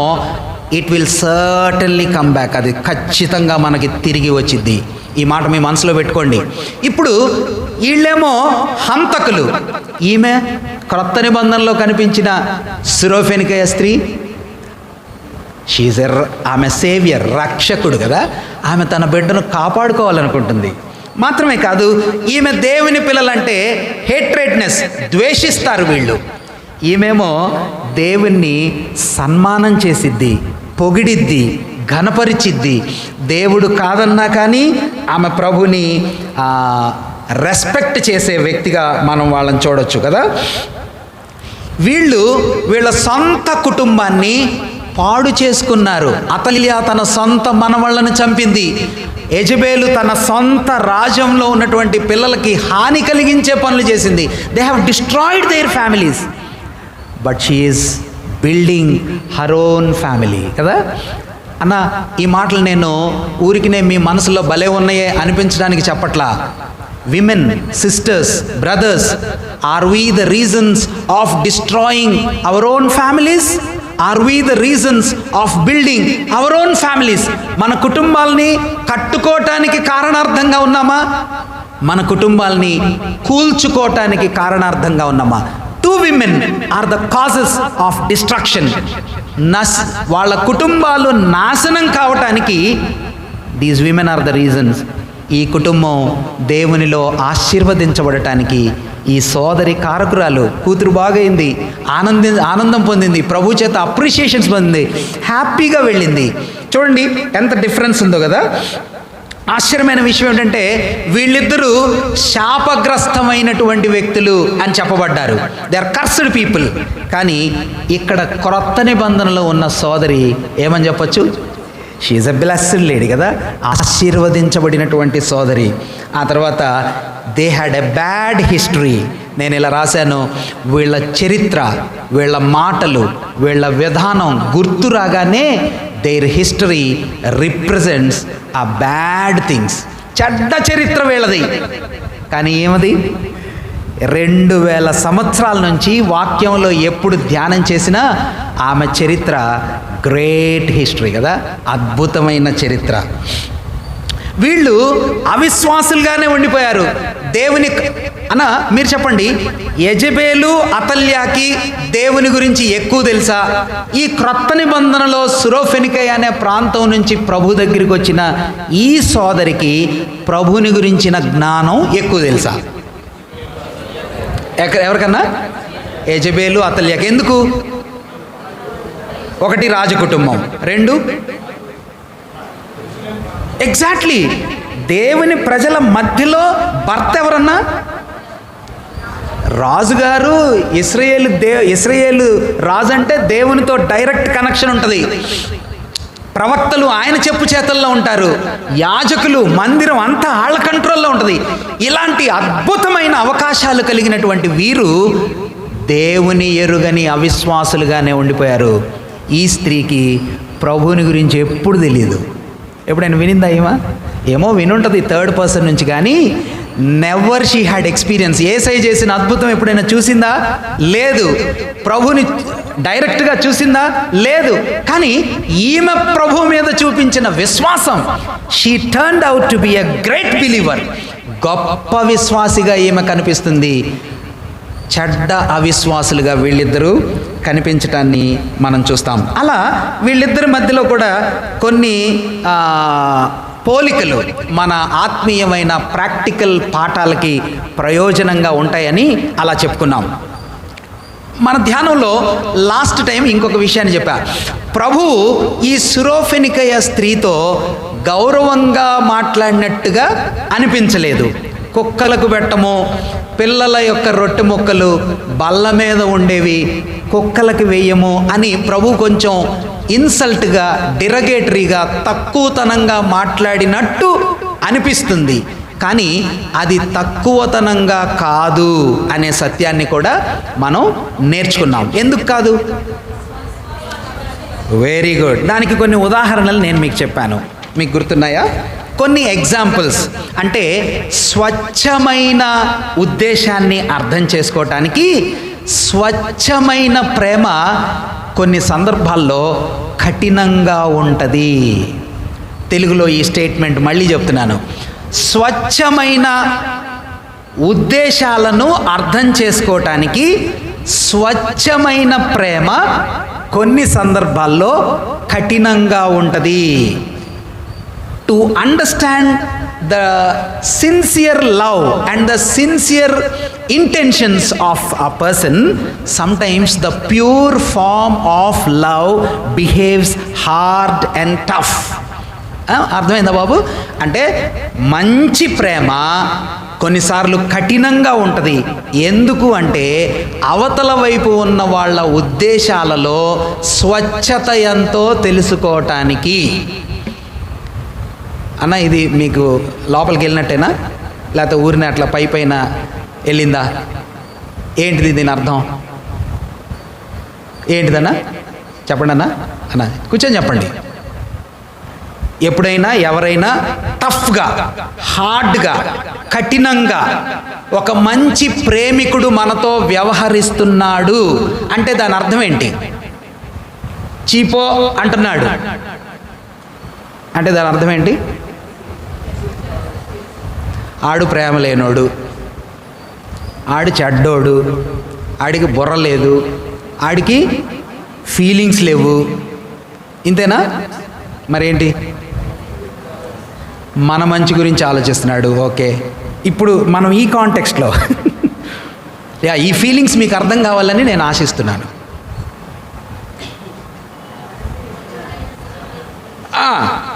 it will certainly come back. అది ఖచ్చితంగా మనకి తిరిగి వచ్చింది. ఈ మాట మీ మనసులో పెట్టుకోండి. ఇప్పుడు వీళ్ళేమో హంతకులు, ఈమె క్రొత్త నిబంధనలో కనిపించిన సిరోఫెనికయ స్త్రీ, ఆమె సేవియర్, రక్షకుడు కదా. ఆమె తన బిడ్డను కాపాడుకోవాలనుకుంటుంది. మాత్రమే కాదు, ఈమె దేవుని పిల్లలంటే హేట్రేట్నెస్, ద్వేషిస్తారు వీళ్ళు. ఈమెమో దేవుణ్ణి సన్మానం చేసిద్ది, పొగిడిద్ది, ఘనపరిచిద్ది. దేవుడు కాదన్నా కానీ ఆమె ప్రభుని రెస్పెక్ట్ చేసే వ్యక్తిగా మనం వాళ్ళని చూడొచ్చు కదా. వీళ్ళ సొంత కుటుంబాన్ని పాడు చేసుకున్నారు. అతల్యా తన సొంత మనవళ్ళను చంపింది. యెజబేలు తన సొంత రాజ్యంలో ఉన్నటువంటి పిల్లలకి హాని కలిగించే పనులు చేసింది. They have destroyed their families, but she is building her own family కదా అన్న. ఈ మాటలు నేను ఊరికినే మీ మనసులో భలే ఉన్నాయే అనిపించడానికి చెప్పట్లా. Women, sisters, brothers, are we the reasons of destroying our own families? Are we the reasons of building our own families? మన కుటుంబాలని కట్టుకోవటానికి కారణార్థంగా ఉన్నామా? మన కుటుంబాలని కూల్చుకోవటానికి కారణార్థంగా ఉన్నామా? Two women are the causes of destruction. వాళ్ళ కుటుంబాలు నాశనం కావటానికి these women are the reasons. ఈ కుటుంబం దేవునిలో ఆశీర్వదించబడటానికి ఈ సోదరి కారకురాలు, కూతురు బాగైంది, ఆనందం పొందింది, ప్రభు చేత అప్రిషియేషన్స్ పొందింది, హ్యాపీగా వెళ్ళింది. చూడండి ఎంత డిఫరెన్స్ ఉందో కదా. ఆశ్చర్యమైన విషయం ఏంటంటే వీళ్ళిద్దరూ శాపగ్రస్తమైనటువంటి వ్యక్తులు అని చెప్పబడ్డారు. They are cursed people. కానీ ఇక్కడ క్రొత్త నిబంధనలో ఉన్న సోదరి ఏమని చెప్పొచ్చు? She is a blessed lady కదా, ఆశీర్వదించబడినటువంటి సోదరి. ఆ తర్వాత they had a bad history. నేను ఇలా రాశాను, వీళ్ళ చరిత్ర, వీళ్ళ మాటలు, వీళ్ళ విధానం గుర్తు రాగానే దేర్ హిస్టరీ రిప్రజెంట్స్ ఆ బ్యాడ్ థింగ్స్. చెడ్డ చరిత్ర వీళ్ళది. కానీ ఏమది? 2000 సంవత్సరాల నుంచి వాక్యంలో ఎప్పుడు ధ్యానం చేసినా ఆమె చరిత్ర గ్రేట్ హిస్టరీ కదా, అద్భుతమైన చరిత్ర. వీళ్ళు అవిశ్వాసులుగానే ఉండిపోయారు. దేవుని అన్న మీరు చెప్పండి, యెజబేలు అతల్యాకి దేవుని గురించి ఎక్కువ తెలుసా? ఈ క్రొత్త నిబంధనలో సురోఫెనికయ అనే ప్రాంతం నుంచి ప్రభు దగ్గరికి వచ్చిన ఈ సోదరికి ప్రభుని గురించిన జ్ఞానం ఎక్కువ తెలుసా? ఎవరికన్నా? యెజబేలు అతల్యాకి. ఎందుకు? 1 రాజకుటుంబం, 2 ఎగ్జాక్ట్లీ దేవుని ప్రజల మధ్యలో భర్త ఎవరన్నా? రాజుగారు, ఇశ్రాయేలు రాజు అంటే దేవునితో డైరెక్ట్ కనెక్షన్ ఉంటుంది. ప్రవక్తలు ఆయన చెప్పు చేతల్లో ఉంటారు. యాజకులు, మందిరం అంతా వాళ్ళ కంట్రోల్లో ఉంటుంది. ఇలాంటి అద్భుతమైన అవకాశాలు కలిగినటువంటి వీరు దేవుని ఎరుగని అవిశ్వాసులుగానే ఉండిపోయారు. ఈ స్త్రీకి ప్రభువుని గురించి ఎప్పుడు తెలియదు. ఎప్పుడైనా వినిందా? ఏమో వినుంటుంది థర్డ్ పర్సన్ నుంచి, కానీ నెవర్ షీ హ్యాడ్ ఎక్స్పీరియన్స్. యేసయ్య చేసిన అద్భుతం ఎప్పుడైనా చూసిందా? లేదు. ప్రభుని డైరెక్ట్గా చూసిందా? లేదు. కానీ ఈమె ప్రభు మీద చూపించిన విశ్వాసం, she turned out to be a great believer. గొప్ప విశ్వాసిగా ఈమె కనిపిస్తుంది. చెడ్డ అవిశ్వాసులుగా వీళ్ళిద్దరూ కనిపించటాన్ని మనం చూస్తాం. అలా వీళ్ళిద్దరి మధ్యలో కూడా కొన్ని పోలికలు మన ఆత్మీయమైన ప్రాక్టికల్ పాఠాలకి ప్రయోజనంగా ఉంటాయని అలా చెప్పుకున్నాం. మన ధ్యానంలో లాస్ట్ టైం ఇంకొక విషయాన్ని చెప్పా. ప్రభువు ఈ సురోఫెనికయ స్త్రీతో గౌరవంగా మాట్లాడినట్టుగా అనిపించలేదు. కుక్కలకు పెట్టము, పిల్లల యొక్క రొట్టె ముక్కలు బల్ల మీద ఉండేవి కుక్కలకు వేయము అని ప్రభు కొంచెం ఇన్సల్ట్గా, డిరగేటరీగా, తక్కువతనంగా మాట్లాడినట్టు అనిపిస్తుంది. కానీ అది తక్కువతనంగా కాదు అనే సత్యాన్ని కూడా మనం నేర్చుకున్నాం. ఎందుకు కాదు? Very good. దానికి కొన్ని ఉదాహరణలు నేను మీకు చెప్పాను, మీకు గుర్తున్నాయా? కొన్ని ఎగ్జాంపుల్స్ అంటే స్వచ్ఛమైన ఉద్దేశాన్ని అర్థం చేసుకోవటానికి స్వచ్ఛమైన ప్రేమ కొన్ని సందర్భాల్లో కఠినంగా ఉంటుంది. తెలుగులో ఈ స్టేట్మెంట్ మళ్ళీ చెప్తున్నాను. స్వచ్ఛమైన ఉద్దేశాలను అర్థం చేసుకోవటానికి స్వచ్ఛమైన ప్రేమ కొన్ని సందర్భాల్లో కఠినంగా ఉంటుంది. To understand the sincere love and the sincere intentions of a person, sometimes the pure form of love behaves hard and tough. అర్థమైందా బాబు? అంటే మంచి ప్రేమ కొన్నిసార్లు కఠినంగా ఉంటుంది. ఎందుకు అంటే అవతల వైపు ఉన్న వాళ్ళ ఉద్దేశాలలో స్వచ్ఛత ఎంతో తెలుసుకోవటానికి. అన్న ఇది మీకు లోపలికి వెళ్ళినట్టేనా, లేకపోతే ఊరిని అట్లా పైన వెళ్ళిందా? ఏంటిది దీని అర్థం? ఏంటిదన్నా చెప్పండి అన్న. అన్న కూర్చొని చెప్పండి. ఎప్పుడైనా ఎవరైనా టఫ్గా, హార్డ్గా, కఠినంగా ఒక మంచి ప్రేమికుడు మనతో వ్యవహరిస్తున్నాడు అంటే దాని అర్థం ఏంటి? చీపో అంటున్నాడు అంటే దాని అర్థం ఏంటి? ఆడు ప్రేమ లేనోడు, ఆడు చెడ్డోడు, ఆడికి బుర్ర లేదు, ఆడికి ఫీలింగ్స్ లేవు, ఇంతేనా? మరేంటి? మన మంచి గురించి ఆలోచిస్తున్నాడు. ఓకే, ఇప్పుడు మనం ఈ కాంటెక్స్ట్లో ఈ ఫీలింగ్స్ మీకు అర్థం కావాలని నేను ఆశిస్తున్నాను.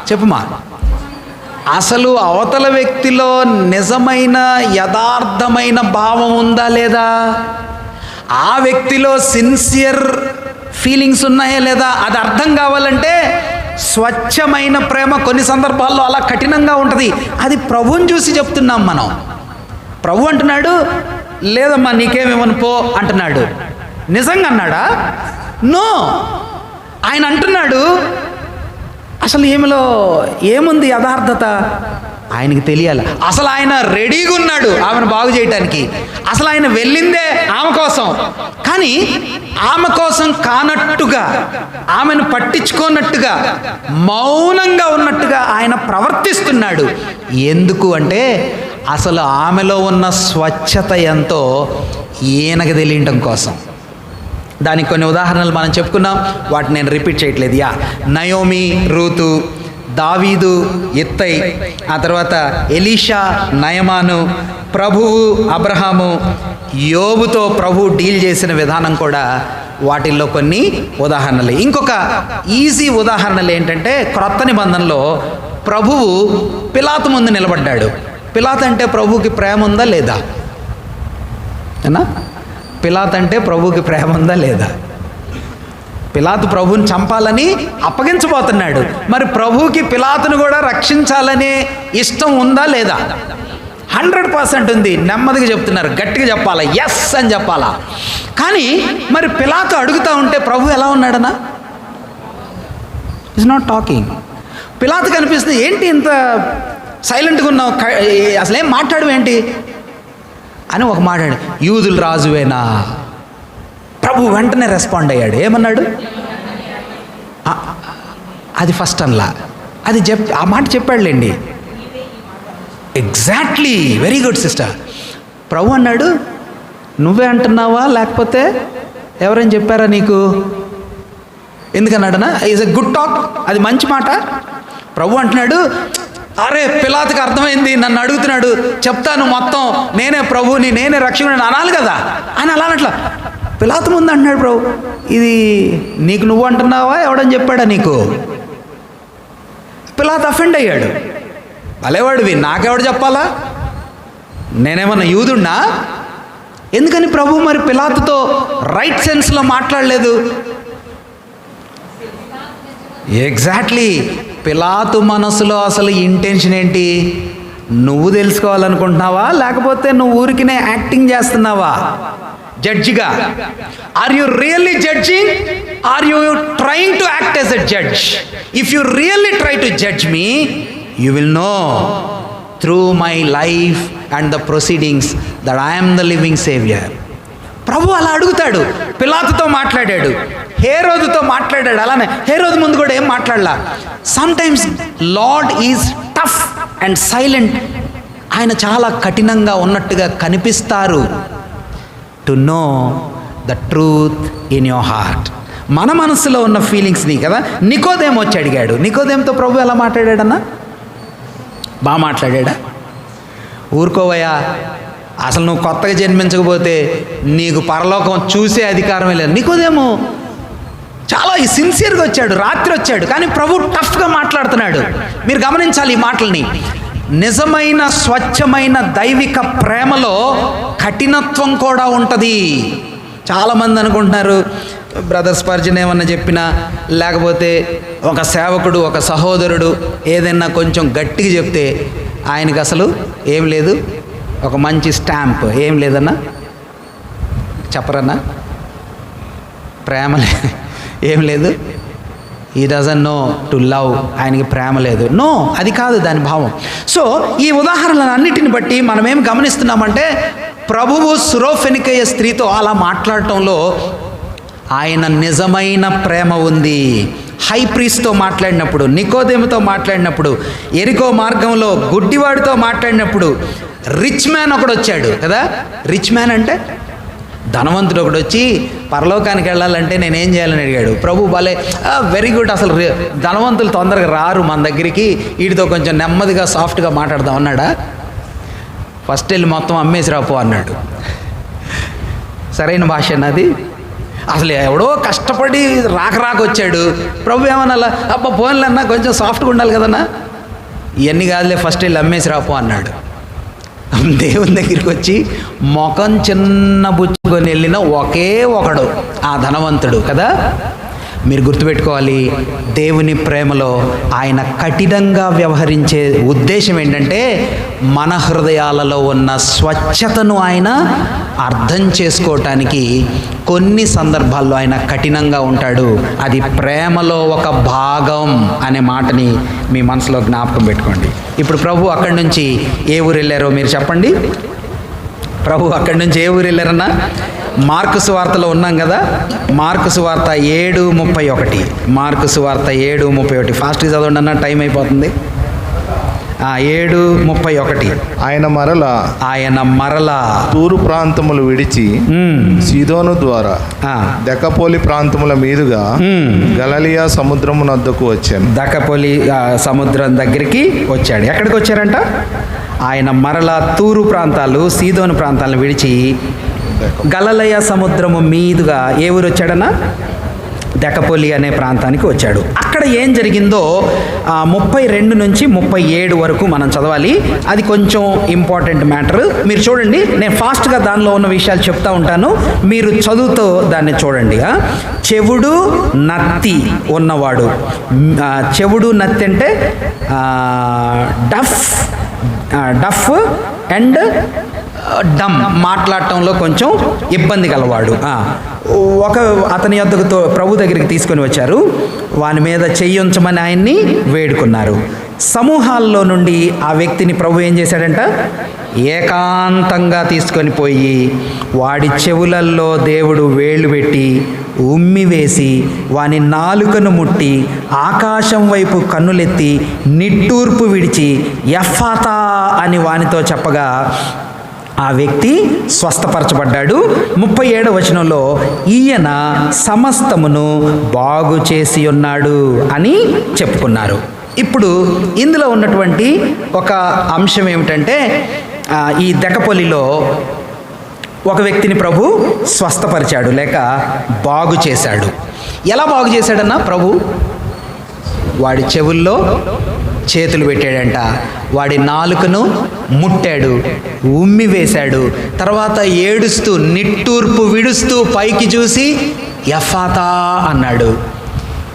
చెప్పుమా. అసలు అవతల వ్యక్తిలో నిజమైన యథార్థమైన భావం ఉందా లేదా? ఆ వ్యక్తిలో సిన్సియర్ ఫీలింగ్స్ ఉన్నాయా లేదా? అది అర్థం కావాలంటే స్వచ్ఛమైన ప్రేమ కొన్ని సందర్భాల్లో అలా కఠినంగా ఉంటుంది. అది ప్రభువుని చూసి చెప్తున్నాం మనం. ప్రభు అంటున్నాడు, లేదమ్మా నీకేమేమని పో అంటున్నాడు. నిజంగా అన్నాడా? నో. ఆయన అంటున్నాడు అసలు ఏమిలో ఏముంది యథార్థత ఆయనకి తెలియాలి. అసలు ఆయన రెడీగా ఉన్నాడు ఆమెను బాగు చేయటానికి. అసలు ఆయన వెళ్ళిందే ఆమె కోసం, కానీ ఆమె కోసం కానట్టుగా, ఆమెను పట్టించుకోనట్టుగా, మౌనంగా ఉన్నట్టుగా ఆయన ప్రవర్తిస్తున్నాడు. ఎందుకు అంటే అసలు ఆమెలో ఉన్న స్వచ్ఛత ఎంతో ఈయనకు తెలియటం కోసం. దానికి కొన్ని ఉదాహరణలు మనం చెప్పుకున్నాం, వాటిని నేను రిపీట్ చేయట్లేదు. నయోమి, రూతు, దావీదు, ఇత్తై, ఆ తర్వాత ఎలీషా, నయమాను, ప్రభువు, అబ్రహాము, యోబుతో ప్రభు డీల్ చేసిన విధానం కూడా వాటిల్లో కొన్ని ఉదాహరణలు. ఇంకొక ఈజీ ఉదాహరణలు ఏంటంటే క్రొత్త నిబంధనలో ప్రభువు పిలాతు ముందు నిలబడ్డాడు. పిలాతు అంటే ప్రభువుకి ప్రేమ ఉందా లేదా? ఏనా? పిలాతు అంటే ప్రభువుకి ప్రేమ ఉందా లేదా? పిలాతు ప్రభువుని చంపాలని అప్పగించబోతున్నాడు. మరి ప్రభువుకి పిలాతును కూడా రక్షించాలనే ఇష్టం ఉందా లేదా? 100% ఉంది. నెమ్మదిగా చెప్తున్నారు, గట్టిగా చెప్పాలా, ఎస్ అని చెప్పాలా. కానీ మరి పిలాతు అడుగుతూ ఉంటే ప్రభు ఎలా ఉన్నాడనా? Is not talking. పిలాతు కనిపిస్తుంది, ఏంటి ఇంత సైలెంట్గా ఉన్నావు, అసలు ఏం మాట్లాడవేంటి అని ఒక మాట్లాడు, యూదుల రాజువేనా? ప్రభు వెంటనే రెస్పాండ్ అయ్యాడు. ఏమన్నాడు? అది ఫస్ట్ అన్లా, అది ఆ మాట చెప్పాడులేండి. Exactly, very good sister. ప్రభు అన్నాడు, నువ్వే అంటున్నావా లేకపోతే ఎవరైనా చెప్పారా నీకు? ఎందుకన్నాడనా? ఈజ్ ఎ గుడ్ టాక్, అది మంచి మాట. ప్రభు అంటున్నాడు, అరే పిలాతుకి అర్థమైంది, నన్ను అడుగుతున్నాడు, చెప్తాను మొత్తం, నేనే ప్రభుని, నేనే రక్షకుని అనాలి కదా. అని అలా అట్లా పిలాతు ముందు అంటున్నాడు ప్రభు, ఇది నీకు నువ్వు అంటున్నావా, ఎవడని చెప్పాడా నీకు? పిలాతు అఫెండ్ అయ్యాడు. భలేవాడివి, నాకెవడు చెప్పాలా? నేనేమన్నా యూదున్నా? ఎందుకని ప్రభు మరి పిలాతుతో రైట్ సెన్స్లో మాట్లాడలేదు? ఎగ్జాక్ట్లీ, పిలాతు మనసులో అసలు ఇంటెన్షన్ ఏంటి? నువ్వు తెలుసుకోవాలనుకుంటున్నావా లేకపోతే నువ్వు ఊరికినే యాక్టింగ్ చేస్తున్నావా జడ్జిగా? Are you really judging? Are you trying to act as a judge? If you really try to judge me, you will know through my life and the proceedings that I'm the living saviour. ప్రభు అలా అడుగుతాడు. పిలాతుతో మాట్లాడాడు, హేరోదుతో మాట్లాడాడు. అలానే హేరోదు ముందు కూడా ఏం మాట్లాడలా. Sometimes Lord is tough and silent. ఆయన చాలా కఠినంగా ఉన్నట్టుగా కనిపిస్తారు. To know the truth in your heart, మన మనసులో ఉన్న ఫీలింగ్స్ని కదా. నికోదేము వచ్చి అడిగాడు. నికోదేముతో ప్రభు ఎలా మాట్లాడాడన్నా? బాగా మాట్లాడా? ఊరుకోవయ్యా, అసలు నువ్వు కొత్తగా జన్మించకపోతే నీకు పరలోకం చూసే అధికారమే లేదు. నికోదేము చాలా సిన్సియర్గా వచ్చాడు, రాత్రి వచ్చాడు, కానీ ప్రభు టఫ్గా మాట్లాడుతున్నాడు. మీరు గమనించాలి ఈ మాటల్ని. నిజమైన స్వచ్ఛమైన దైవిక ప్రేమలో కఠినత్వం కూడా ఉంటుంది. చాలామంది అనుకుంటున్నారు, బ్రదర్ స్పర్జన్ ఏమన్నా చెప్పినా, లేకపోతే ఒక సేవకుడు, ఒక సహోదరుడు ఏదైనా కొంచెం గట్టిగా చెప్తే ఆయనకి అసలు ఏం లేదు, ఒక మంచి స్టాంప్ ఏం లేదన్నా చెప్పరన్నా, ప్రేమ ఏం లేదు, ఈ డజన్ నో టు లవ్, ఆయనకి ప్రేమ లేదు. నో, అది కాదు దాని భావం. సో ఈ ఉదాహరణలన్నిటిని బట్టి మనం ఏం గమనిస్తున్నామంటే, ప్రభువు సురోఫెనికయ్య స్త్రీతో అలా మాట్లాడటంలో ఆయన నిజమైన ప్రేమ ఉంది. హై ప్రీస్ట్తో మాట్లాడినప్పుడు, నికోదేముతో మాట్లాడినప్పుడు, ఎరికో మార్గంలో గుడ్డివాడితో మాట్లాడినప్పుడు, రిచ్ మ్యాన్ ఒకడు వచ్చాడు కదా. రిచ్ మ్యాన్ అంటే ధనవంతుడు ఒకడు వచ్చి పరలోకానికి వెళ్ళాలంటే నేనేం చేయాలని అడిగాడు. ప్రభు భలే వెరీ గుడ్, అసలు ధనవంతులు తొందరగా రారు మన దగ్గరికి, వీటితో కొంచెం నెమ్మదిగా సాఫ్ట్గా మాట్లాడదాం అన్నాడా? ఫస్ట్ వెళ్ళి మొత్తం అమ్మేసి రాపో అన్నాడు. సరైన భాష అన్నది. అసలు ఎవడో కష్టపడి రాక వచ్చాడు. ప్రభు ఏమన్నా, అబ్బా ఫోన్లన్నా కొంచెం సాఫ్ట్గా ఉండాలి కదన్నా, ఇవన్నీ కాదులే, ఫస్ట్ వెళ్ళి అమ్మేసి రాపో అన్నాడు. దేవుని దగ్గరికి వచ్చి ముఖం చిన్న బుచ్చుకొని వెళ్ళిన ఒకే ఒకడు ఆ ధనవంతుడు కదా. మీరు గుర్తుపెట్టుకోవాలి, దేవుని ప్రేమలో ఆయన కఠినంగా వ్యవహరించే ఉద్దేశం ఏంటంటే, మన హృదయాలలో ఉన్న స్వచ్ఛతను ఆయన అర్థం చేసుకోవటానికి కొన్ని సందర్భాల్లో ఆయన కఠినంగా ఉంటాడు. అది ప్రేమలో ఒక భాగం అనే మాటని మీ మనసులో జ్ఞాపకం పెట్టుకోండి. ఇప్పుడు ప్రభు అక్కడి నుంచి ఏ ఊరు వెళ్ళారో మీరు చెప్పండి. ప్రభు అక్కడి నుంచి ఏ ఊరు వెళ్ళారన్నా? మార్కు సువార్తలో ఉన్నాం కదా. మార్కు సువార్త 7:31. మార్కు సువార్త 7:31. ఫాస్ట్గా చదవండి అన్న, టైం అయిపోతుంది. 7:31. ఆయన మరలా తూరు ప్రాంతములు విడిచి సీదోను ద్వారా దెకపోలి ప్రాంతముల మీదుగా గలిలయ సముద్రమునద్దకు వచ్చాను. దెకపోలి సముద్రం దగ్గరికి వచ్చాడు. ఎక్కడికి వచ్చారంట? ఆయన మరలా తూరు ప్రాంతాలు, సీదోను ప్రాంతాలను విడిచి గలిలయ సముద్రము మీదుగా ఏ ఊరు వచ్చాడన్నా? దెకపోలి అనే ప్రాంతానికి వచ్చాడు. అక్కడ ఏం జరిగిందో 32 నుంచి 37 వరకు మనం చదవాలి. అది కొంచెం ఇంపార్టెంట్ మ్యాటర్. మీరు చూడండి, నేను ఫాస్ట్గా దానిలో ఉన్న విషయాలు చెప్తా ఉంటాను, మీరు చదువుతో దాన్ని చూడండి. చెవుడు నత్తి ఉన్నవాడు. చెవుడు నత్తి అంటే డఫ్ అండ్ డమ్, మాట్లాడటంలో కొంచెం ఇబ్బంది గలవాడు. అతని యొద్దకు ప్రభు దగ్గరికి తీసుకొని వచ్చారు. వాని మీద చెయ్యి ఉంచమని ఆయన్ని వేడుకున్నారు. సమూహాల్లో నుండి ఆ వ్యక్తిని ప్రభు ఏం చేశాడంట, ఏకాంతంగా తీసుకొని పోయి వాడి చెవులల్లో దేవుడు వేళ్ళు పెట్టి ఉమ్మి వేసి వాని నాలుకను ముట్టి ఆకాశం వైపు కన్నులెత్తి నిట్టూర్పు విడిచి ఎఫ్ఫాతా అని వానితో చెప్పగా ఆ వ్యక్తి స్వస్థపరచబడ్డాడు. 37వ వచనంలో ఈయన సమస్తమును బాగు చేసి ఉన్నాడు అని చెప్పుకున్నారు. ఇప్పుడు ఇందులో ఉన్నటువంటి ఒక అంశం ఏమిటంటే, ఈ దెకపొలిలో ఒక వ్యక్తిని ప్రభు స్వస్థపరిచాడు లేక బాగు చేశాడు. ఎలా బాగు చేశాడన్నా ప్రభు? వాడి చెవుల్లో చేతులు పెట్టాడంట, వాడి నాలుకను ముట్టాడు, ఉమ్మి వేశాడు, తర్వాత ఏడుస్తూ నిట్టూర్పు విడుస్తూ పైకి చూసి ఎఫ్ఫాతా అన్నాడు.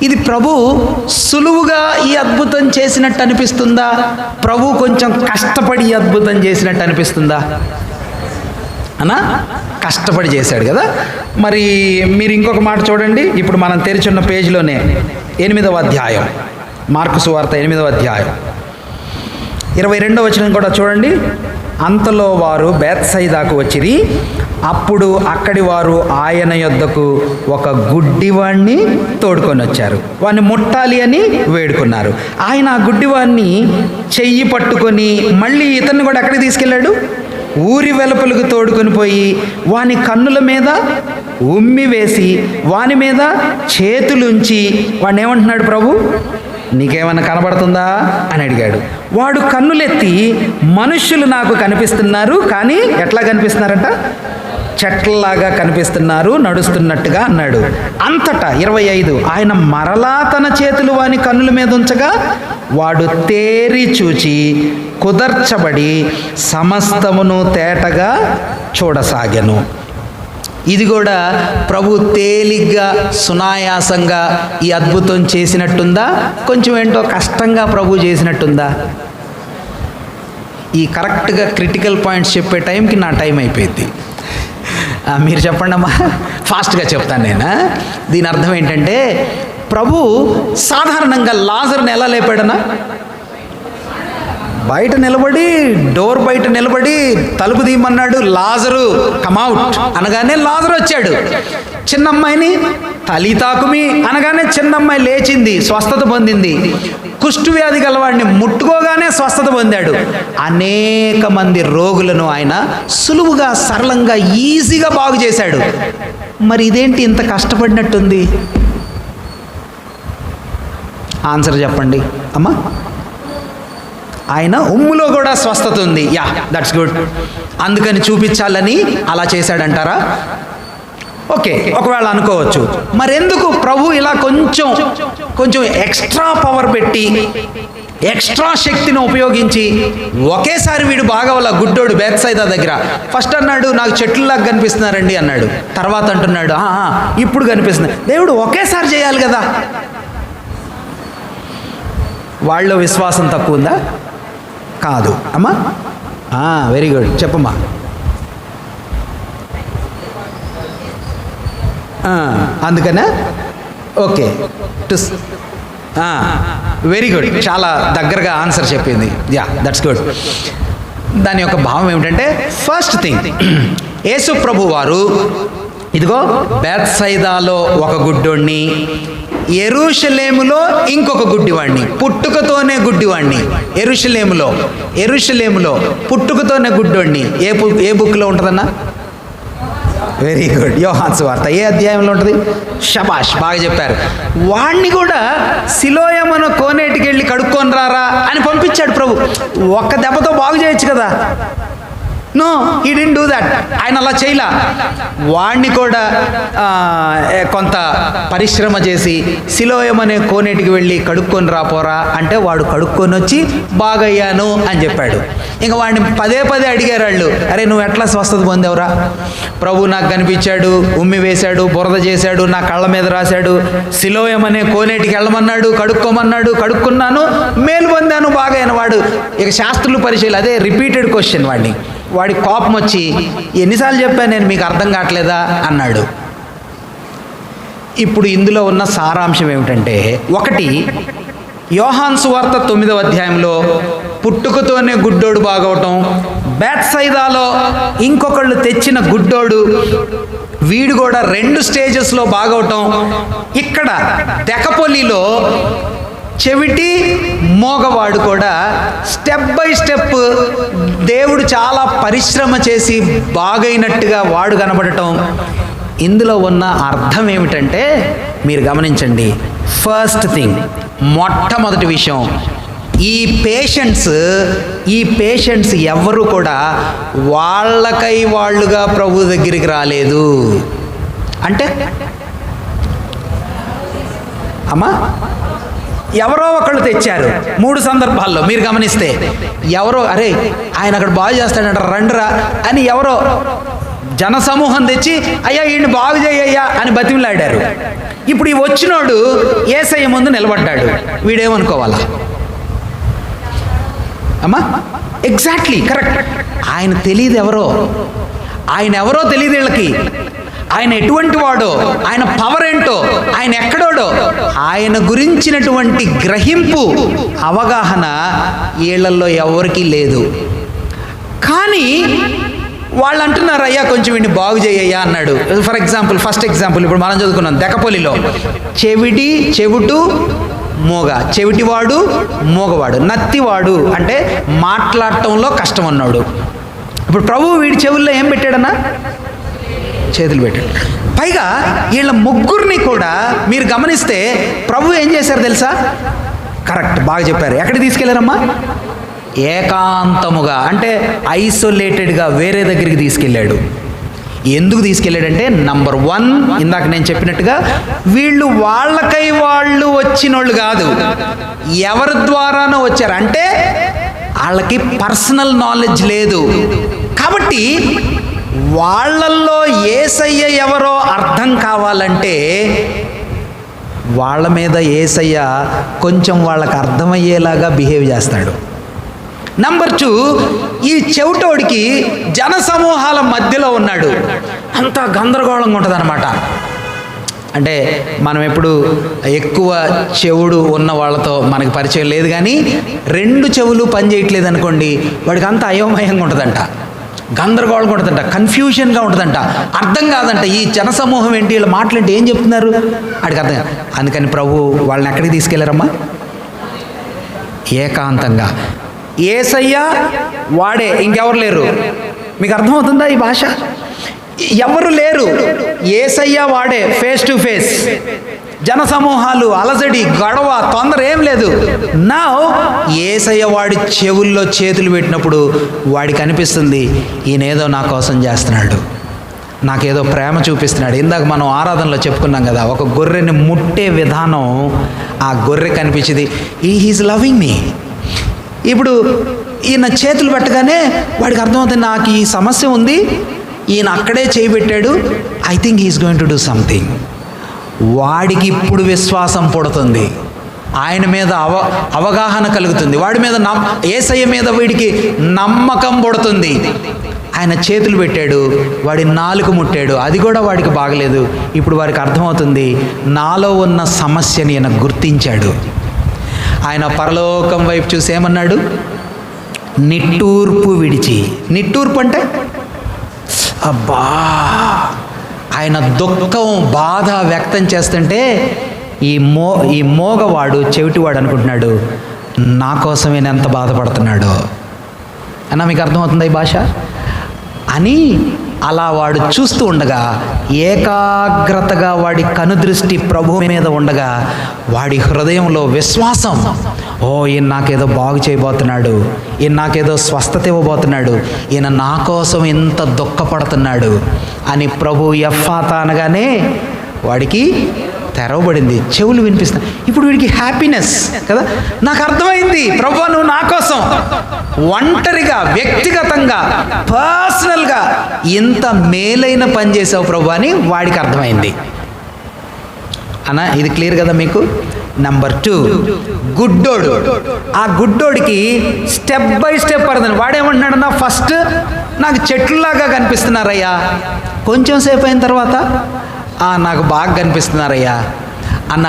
ఇది ప్రభు సులువుగా ఈ అద్భుతం చేసినట్టు అనిపిస్తుందా? ప్రభు కొంచెం కష్టపడి ఈ అద్భుతం చేసినట్టు అనిపిస్తుందా? అన్నా కష్టపడి చేశాడు కదా. మరి మీరు ఇంకొక మాట చూడండి, ఇప్పుడు మనం తెరిచున్న పేజీలోనే 8వ అధ్యాయం, మార్కు సువార్త 8వ అధ్యాయం 22వ వచనం కూడా చూడండి. అంతలో వారు బేత్సయిదాకు వచ్చిరి. అప్పుడు అక్కడి వారు ఆయన యొద్దకు ఒక గుడ్డివాణ్ణి తోడుకొని వచ్చారు. వాడిని ముట్టాలి అని వేడుకున్నారు. ఆయన ఆ గుడ్డివాణ్ణి చెయ్యి పట్టుకొని మళ్ళీ ఇతన్ని కూడా ఎక్కడికి తీసుకెళ్ళాడు? ఊరి వెలుపలకు తోడుకొని పోయి వాని కన్నుల మీద ఉమ్మి వేసి వాని మీద చేతులుంచి వాడిని ఏమంటున్నాడు ప్రభు, నీకేమన్నా కనబడుతుందా అని అడిగాడు. వాడు కన్నులెత్తి మనుష్యులు నాకు కనిపిస్తున్నారు, కానీ ఎట్లా కనిపిస్తున్నారంట? చెట్లలాగా కనిపిస్తున్నారు, నడుస్తున్నట్టుగా అన్నాడు. అంతటా 25 ఆయన మరలా తన చేతులు వాని కన్నుల మీద ఉంచగా వాడు తేరి చూచి కుదర్చబడి సమస్తమును తేటగా చూడసాగెను. ఇది కూడా ప్రభు తేలిగ్గా సునాయాసంగా ఈ అద్భుతం చేసినట్టుందా? కొంచెం ఏంటో కష్టంగా ప్రభు చేసినట్టుందా? ఈ కరెక్ట్గా క్రిటికల్ పాయింట్స్ చెప్పే టైంకి నా టైం అయిపోయింది. మీరు చెప్పండి అమ్మా, ఫాస్ట్గా చెప్తాను నేను. దీని అర్థం ఏంటంటే, ప్రభు సాధారణంగా లాజర్ని ఎలా లేపాడనా? బయట నిలబడి, డోర్ బయట నిలబడి తలుపు తీయమన్నాడు, లాజరు కమ్అవుట్ అనగానే లాజరు వచ్చాడు. చిన్నమ్మాయిని తలితాకుమి అనగానే చిన్నమ్మాయి లేచింది, స్వస్థత పొందింది. కుష్ఠవ్యాధి గలవాడిని ముట్టుకోగానే స్వస్థత పొందాడు. అనేక మంది రోగులను ఆయన సులువుగా, సరళంగా, ఈజీగా బాగు చేశాడు. మరి ఇదేంటి ఇంత కష్టపడినట్టుంది? ఆన్సర్ చెప్పండి అమ్మా. ఆయన ఉమ్ములో కూడా స్వస్థత ఉంది. Yeah, that's good. అందుకని చూపించాలని అలా చేశాడంటారా? ఓకే, ఒకవేళ అనుకోవచ్చు. మరెందుకు ప్రభు ఇలా కొంచెం ఎక్స్ట్రా పవర్ పెట్టి, ఎక్స్ట్రా శక్తిని ఉపయోగించి ఒకేసారి వీడు బాగవల గుడ్డోడు బేత్సయిదా దగ్గర ఫస్ట్ అన్నాడు నాకు చెట్లలాగా కనిపిస్తున్నారండి అన్నాడు. తర్వాత అంటున్నాడు ఇప్పుడు కనిపిస్తుంది. దేవుడు ఒకేసారి చేయాలి కదా. వాళ్ళలో విశ్వాసం తక్కువ ఉందా? కాదు అమ్మా. వెరీ గుడ్, చెప్పమ్మా. అందుకనే ఓకే, వెరీ గుడ్, చాలా దగ్గరగా ఆన్సర్ చెప్పింది. Yeah, that's good. దాని యొక్క భావం ఏమిటంటే, ఫస్ట్ థింగ్, యేసు ప్రభు వారు ఇదిగో బేత్సయిదాలో ఒక గుడ్డోడిని, యెరూషలేములో ఇంకొక గుడ్డివాడిని, పుట్టుకతోనే గుడ్డివాడిని. యెరూషలేములో పుట్టుకతోనే గుడ్డోడిని ఏ బుక్లో ఉంటుందన్నా? వెరీ గుడ్, యోహాను సువార్త ఏ అధ్యాయంలో ఉంటుంది? షబాష్, బాగా చెప్పారు. వాణ్ణి కూడా సిలోయమను కోనేటికి వెళ్ళి కడుక్కొని రారా అని పంపించాడు ప్రభు. ఒక్క దెబ్బతో బాగు చేయొచ్చు కదా. No, he didn't do that. ఆయన అలా చేయలా. వాణ్ణి కూడా కొంత పరిశ్రమ చేసి సిలోయం అనే కోనేటికి వెళ్ళి కడుక్కొని రాపోరా అంటే వాడు కడుక్కొని వచ్చి బాగయ్యాను అని చెప్పాడు. ఇంకా వాడిని పదే అడిగారు వాళ్ళు, అరే నువ్వు ఎట్లా స్వస్థత పొందావురా? ప్రభు నాకు కనిపించాడు, ఉమ్మి వేశాడు, బురద చేశాడు, నా కళ్ళ మీద రాశాడు, సిలోయం అనే కోనేటికి వెళ్ళమన్నాడు, కడుక్కోమన్నాడు, కడుక్కున్నాను, మేలు పొందాను, బాగైన. వాడు ఇక శాస్త్రులు పరిచయాలు అదే రిపీటెడ్ క్వశ్చన్. వాడి కోపం వచ్చి, ఎన్నిసార్లు చెప్పాను నేను, మీకు అర్థం కావట్లేదా అన్నాడు. ఇప్పుడు ఇందులో ఉన్న సారాంశం ఏమిటంటే, ఒకటి, యోహాను సువార్త 9వ అధ్యాయంలో పుట్టుకతోనే గుడ్డోడు బాగవటం, బేత్సైదాలో ఇంకొకళ్ళు తెచ్చిన గుడ్డోడు వీడు కూడా 2 స్టేజెస్లో బాగవటం, ఇక్కడ దెకపొలిలో చెవిటి మోగవాడు కూడా స్టెప్ బై స్టెప్ దేవుడు చాలా పరిశ్రమ చేసి బాగైనట్టుగా వాడు కనబడటం. ఇందులో ఉన్న అర్థం ఏమిటంటే మీరు గమనించండి. ఫస్ట్ థింగ్, మొట్టమొదటి విషయం, ఈ పేషెంట్స్ ఎవ్వరూ కూడా వాళ్ళకై వాళ్ళుగా ప్రభు దగ్గరికి రాలేదు. అంటే అమ్మా, ఎవరో ఒకళ్ళు తెచ్చారు. 3 సందర్భాల్లో మీరు గమనిస్తే ఎవరో, అరే ఆయన అక్కడ బాగు చేస్తాడంట రండిరా అని ఎవరో జనసమూహం తెచ్చి, అయ్యా ఈయన్ని బాగు చేయయ్యా అని బతిమిలాడారు. ఇప్పుడు ఈ వచ్చినోడు యేసయ్య ముందు నిలబడ్డాడు. వీడేమనుకోవాలా అమ్మా? Exactly correct. ఆయన తెలియదు ఎవరో, ఆయన ఎవరో తెలియదు వీళ్ళకి. ఆయన ఎటువంటి వాడో, ఆయన పవర్ ఏంటో, ఆయన ఎక్కడోడో, ఆయన గురించినటువంటి గ్రహింపు, అవగాహన వీళ్ళల్లో ఎవరికీ లేదు. కానీ వాళ్ళు అంటున్నారు, అయ్యా కొంచెం వీడిని బాగు చేయయ్యా అన్నాడు. ఫర్ ఎగ్జాంపుల్, ఫస్ట్ ఎగ్జాంపుల్ ఇప్పుడు మనం చదువుకున్నాం దెకపొలిలో, చెవిటు మోగ, చెవిటివాడు మోగవాడు, నత్తివాడు అంటే మాట్లాడటంలో కష్టం అన్నాడు. ఇప్పుడు ప్రభువు వీడి చెవుల్లో ఏం పెట్టాడన్నా? చేతులు పెట్టాడు. పైగా వీళ్ళ ముగ్గురిని కూడా మీరు గమనిస్తే ప్రభు ఏం చేశారు తెలుసా? కరెక్ట్, బాగా చెప్పారు. ఎక్కడికి తీసుకెళ్లారమ్మా? ఏకాంతముగా, అంటే ఐసోలేటెడ్గా వేరే దగ్గరికి తీసుకెళ్ళాడు. ఎందుకు తీసుకెళ్ళాడంటే, నంబర్ 1, ఇందాక నేను చెప్పినట్టుగా వీళ్ళు వాళ్ళకై వాళ్ళు వచ్చినోళ్ళు కాదు, ఎవరి ద్వారానో వచ్చారు. అంటే వాళ్ళకి పర్సనల్ నాలెడ్జ్ లేదు. కాబట్టి వాళ్ళల్లో యేసయ్య ఎవరో అర్థం కావాలంటే వాళ్ళ మీద యేసయ్య కొంచెం వాళ్ళకి అర్థమయ్యేలాగా బిహేవ్ చేస్తాడు. నంబర్ 2, ఈ చెవిటోడికి జనసమూహాల మధ్యలో ఉన్నాడు. అంతా గందరగోళంగా ఉంటుంది అనమాట. అంటే మనం ఎప్పుడు ఎక్కువ చెవుడు ఉన్న వాళ్ళతో మనకి పరిచయం లేదు, కానీ 2 చెవులు పని చేయట్లేదు అనుకోండి, వాడికి అంత అయోమయంగా ఉంటుందంట, గందరగోళంగా ఉంటుందంట, కన్ఫ్యూషన్గా ఉంటుందంట, అర్థం కాదంట. ఈ జనసమూహం ఏంటి, వీళ్ళ మాటలు ఏంటి, ఏం చెప్తున్నారు వాడికి అర్థం కాదు. అందుకని ప్రభు వాళ్ళని ఎక్కడికి తీసుకెళ్లారమ్మా? ఏకాంతంగా. యేసయ్య వాడే, ఇంకెవరు లేరు. మీకు అర్థమవుతుందా ఈ భాష? ఎవరు లేరు, యేసయ్య వాడే, ఫేస్ టు ఫేస్. జనసమూహాలు, అలజడి, గొడవ, తొందర ఏం లేదు. నా యేసయ్య వాడి చెవుల్లో చేతులు పెట్టినప్పుడు వాడికి అనిపిస్తుంది, ఈయనేదో నా కోసం చేస్తున్నాడు, నాకేదో ప్రేమ చూపిస్తున్నాడు. ఇందాక మనం ఆరాధనలో చెప్పుకున్నాం కదా, ఒక గొర్రెని ముట్టే విధానం ఆ గొర్రె కనిపించింది, హీఈస్ లవింగ్ మీ. ఇప్పుడు ఈయన చేతులు పెట్టగానే వాడికి అర్థమవుతుంది, నాకు ఈ సమస్య ఉంది, ఈయన అక్కడే చేయబెట్టాడు, I think he's going to do something. వాడికి ఇప్పుడు విశ్వాసం పుడుతుంది, ఆయన మీద అవగాహన కలుగుతుంది, వాడి మీద యేసయ్య మీద వీడికి నమ్మకం పుడుతుంది. ఆయన చేతులు పెట్టాడు, వాడి నాలుక ముట్టాడు, అది కూడా వాడికి బాగలేదు. ఇప్పుడు వాడికి అర్థమవుతుంది, నాలో ఉన్న సమస్యని ఈయన గుర్తించాడు. ఆయన పరలోకం వైపు చూసి ఏమన్నాడు? నిట్టూర్పు విడిచి. నిట్టూర్పు అంటే అబ్బా, ఆయన దుఃఖం, బాధ వ్యక్తం చేస్తుంటే ఈ మోగవాడు, చెవిటివాడు అనుకుంటున్నాడు, నా కోసమే ఎంత బాధపడుతున్నాడో అన్న. మీకు అర్థమవుతుందా ఈ భాష? అని అలా వాడు చూస్తూ ఉండగా, ఏకాగ్రతగా వాడి కనుదృష్టి ప్రభు మీద ఉండగా, వాడి హృదయంలో విశ్వాసం, ఓ ఈయన నాకేదో బాగు చేయబోతున్నాడు, ఈయన నాకేదో స్వస్థత ఇవ్వబోతున్నాడు, ఈయన నా కోసం ఎంత దుఃఖపడుతున్నాడు అని ప్రభు ఎఫ్ఫాతా అనగానే వాడికి తెరవబడింది, చెవులు వినిపిస్తున్నాయి. ఇప్పుడు వీడికి హ్యాపీనెస్ కదా, నాకు అర్థమైంది, ప్రభువా నువ్వు నా కోసం ఒంటరిగా, వ్యక్తిగతంగా, పర్సనల్గా ఇంత మేలైన పని చేసావు ప్రభు అని వాడికి అర్థమైంది. అన్న ఇది క్లియర్ కదా మీకు? నెంబర్ 2 గుడ్డోడు. ఆ గుడ్డోడికి స్టెప్ బై స్టెప్ అర్థం. వాడేమంటున్నాడన్నా, ఫస్ట్ నాకు చెట్లులాగా కనిపిస్తున్నారయ్యా, కొంచెం సేపు అయిన తర్వాత నాకు బాగా కనిపిస్తున్నారయ్యా అన్న.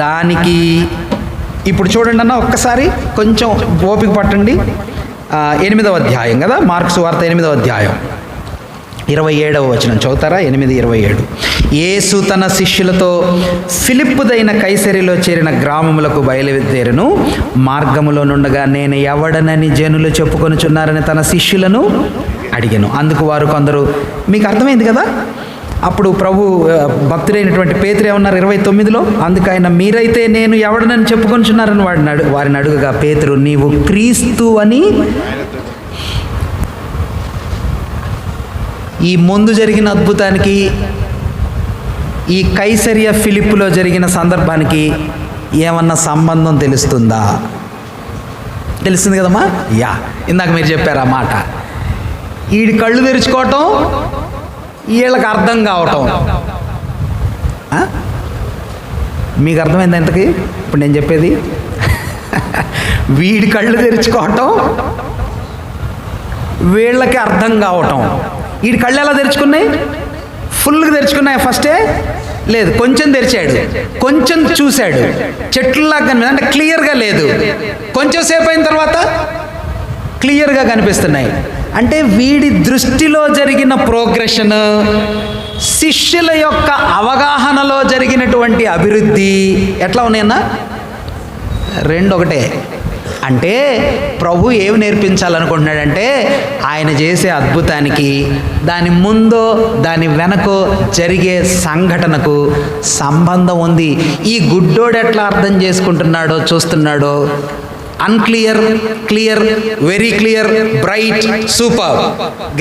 దానికి ఇప్పుడు చూడండి అన్న, ఒక్కసారి కొంచెం ఓపిక పట్టండి. 8వ అధ్యాయం కదా, మార్కు సువార్త 8వ అధ్యాయం 27వ వచనం చదువుతారా? 8:27. యేసు తన శిష్యులతో ఫిలిప్పుదైన కైసరిలో చేరిన గ్రామములకు బయలుదేరును. మార్గములో నుండగా నేను ఎవడనని జనులు చెప్పుకొనుచున్నారని తన శిష్యులను అడిగాను. అందుకు వారు కొందరు, మీకు అర్థమైంది కదా, అప్పుడు ప్రభు భక్తుడైనటువంటి పేతురు ఏమన్నారు 29లో, అందుకు ఆయన మీరైతే నేను ఎవడనని చెప్పుకొనుచున్నారని వారిని అడుగగా పేతురు, నీవు క్రీస్తు అని. ఈ ముందు జరిగిన అద్భుతానికి ఈ కైసరియా ఫిలిప్పులో జరిగిన సందర్భానికి ఏమన్నా సంబంధం తెలుస్తుందా? తెలుస్తుంది కదమ్మా. ఇందాక మీరు చెప్పారు ఆ మాట. వీడి కళ్ళు తెరుచుకోవటం, వీళ్ళకి అర్థం కావటం. మీకు అర్థమైంది ఎంతకి ఇప్పుడు నేను చెప్పేది? వీడి కళ్ళు తెరుచుకోవటం, వీళ్ళకి అర్థం కావటం. వీడి కళ్ళు ఎలా తెరుచుకున్నాయి? ఫుల్గా తెరుచుకున్నాయి ఫస్టే? లేదు, కొంచెం తెరిచాడు, కొంచెం చూశాడు, చెట్లులాగా కనిపి అంటే క్లియర్గా లేదు. కొంచెం సేపు అయిన తర్వాత క్లియర్గా కనిపిస్తున్నాయి. అంటే వీడి దృష్టిలో జరిగిన ప్రోగ్రెషన్, శిష్యుల యొక్క అవగాహనలో జరిగినటువంటి అభివృద్ధి ఎట్లా ఉన్నాయన్నా? రెండు ఒకటే. అంటే ప్రభు ఏమి నేర్పించాలనుకుంటున్నాడంటే, ఆయన చేసే అద్భుతానికి దాని ముందో దాని వెనకో జరిగే సంఘటనకు సంబంధం ఉంది. ఈ గుడ్డోడు ఎట్లా అర్థం చేసుకుంటున్నాడో చూస్తున్నాడో, unclear, clear, very clear, bright, super,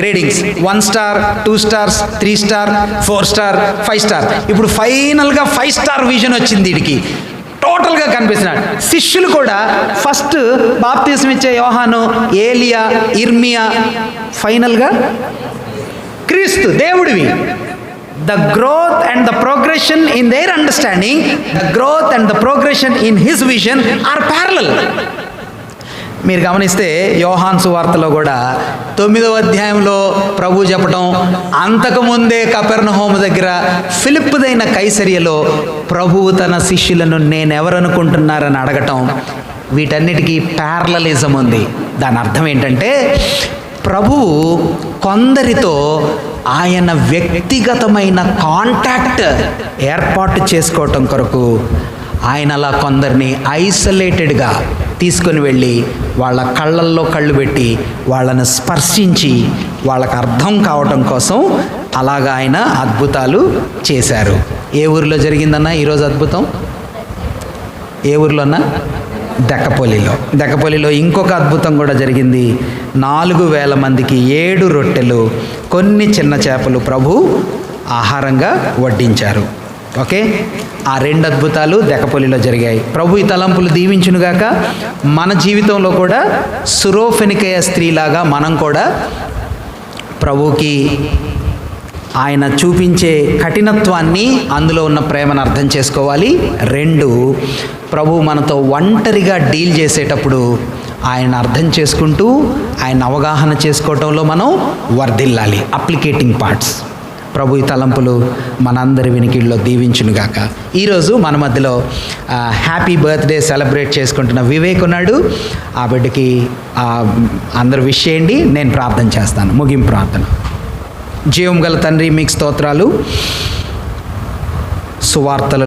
gradings 1 star, 2 stars, 3 star, 4 star, 5 star. ఇప్పుడు ఫైనల్గా 5 స్టార్ విజన్ వచ్చింది వీడికి, టోటల్గా కనిపిస్తున్నాడు. శిష్యులు కూడా ఫస్ట్ బాప్తిసం ఇచ్చే యోహాను, ఏలియా, ఇర్మియా, ఫైనల్గా క్రీస్తు దేవుడివి. The growth and the progression in their understanding, the growth and the progression in his vision are parallel. మీరు గమనిస్తే యోహాను సువార్తలో కూడా 9వ అధ్యాయంలో ప్రభు చెప్పడం, అంతకుముందే కపెర్నహూము దగ్గర ఫిలిప్పుదైన కైసరియలో ప్రభువు తన శిష్యులను నేనెవరనుకుంటున్నారని అడగటం, వీటన్నిటికీ ప్యారలలిజం ఉంది. దాని అర్థం ఏంటంటే, ప్రభువు కొందరితో ఆయన వ్యక్తిగతమైన కాంటాక్ట్ ఏర్పాటు చేసుకోవటం కొరకు ఆయన అలా కొందరిని ఐసోలేటెడ్గా తీసుకొని వెళ్ళి వాళ్ళ కళ్ళల్లో కళ్ళు పెట్టి వాళ్ళను స్పర్శించి వాళ్ళకు అర్థం కావటం కోసం అలాగా ఆయన అద్భుతాలు చేశారు. ఏ ఊరిలో జరిగిందన్నా ఈరోజు అద్భుతం? ఏ ఊరిలోన్నా? దెక్కపల్లిలో ఇంకొక అద్భుతం కూడా జరిగింది. 4,000 మందికి 7 రొట్టెలు కొన్ని చిన్న చేపలు ప్రభు ఆహారంగా వడ్డించారు. ఓకే, ఆ 2 అద్భుతాలు దెక్కపల్లిలో జరిగాయి. ప్రభు ఈ తలంపులు దీవించునుగాక. మన జీవితంలో కూడా సురోఫెనికయ స్త్రీలాగా మనం కూడా ప్రభుకి ఆయన చూపించే కఠినత్వాన్ని, అందులో ఉన్న ప్రేమను అర్థం చేసుకోవాలి. 2, ప్రభు మనతో ఒంటరిగా డీల్ చేసేటప్పుడు ఆయన అర్థం చేసుకుంటూ ఆయన అవగాహన చేసుకోవటంలో మనం వర్ధిల్లాలి. అప్లికేటింగ్ పార్ట్స్. ప్రభు ఈ తలంపులు మనందరి వినికిడిలో దీవించునుగాక. ఈరోజు మన మధ్యలో హ్యాపీ బర్త్డే సెలబ్రేట్ చేసుకుంటున్న వివేక్ ఉన్నాడు. ఆ బిడ్డకి అందరూ విష్ చేయండి. నేను ప్రార్థన చేస్తాను. ముగింపు ప్రార్థన. జీవం గల తండ్రి, మీకు స్తోత్రాలు. సువార్తలు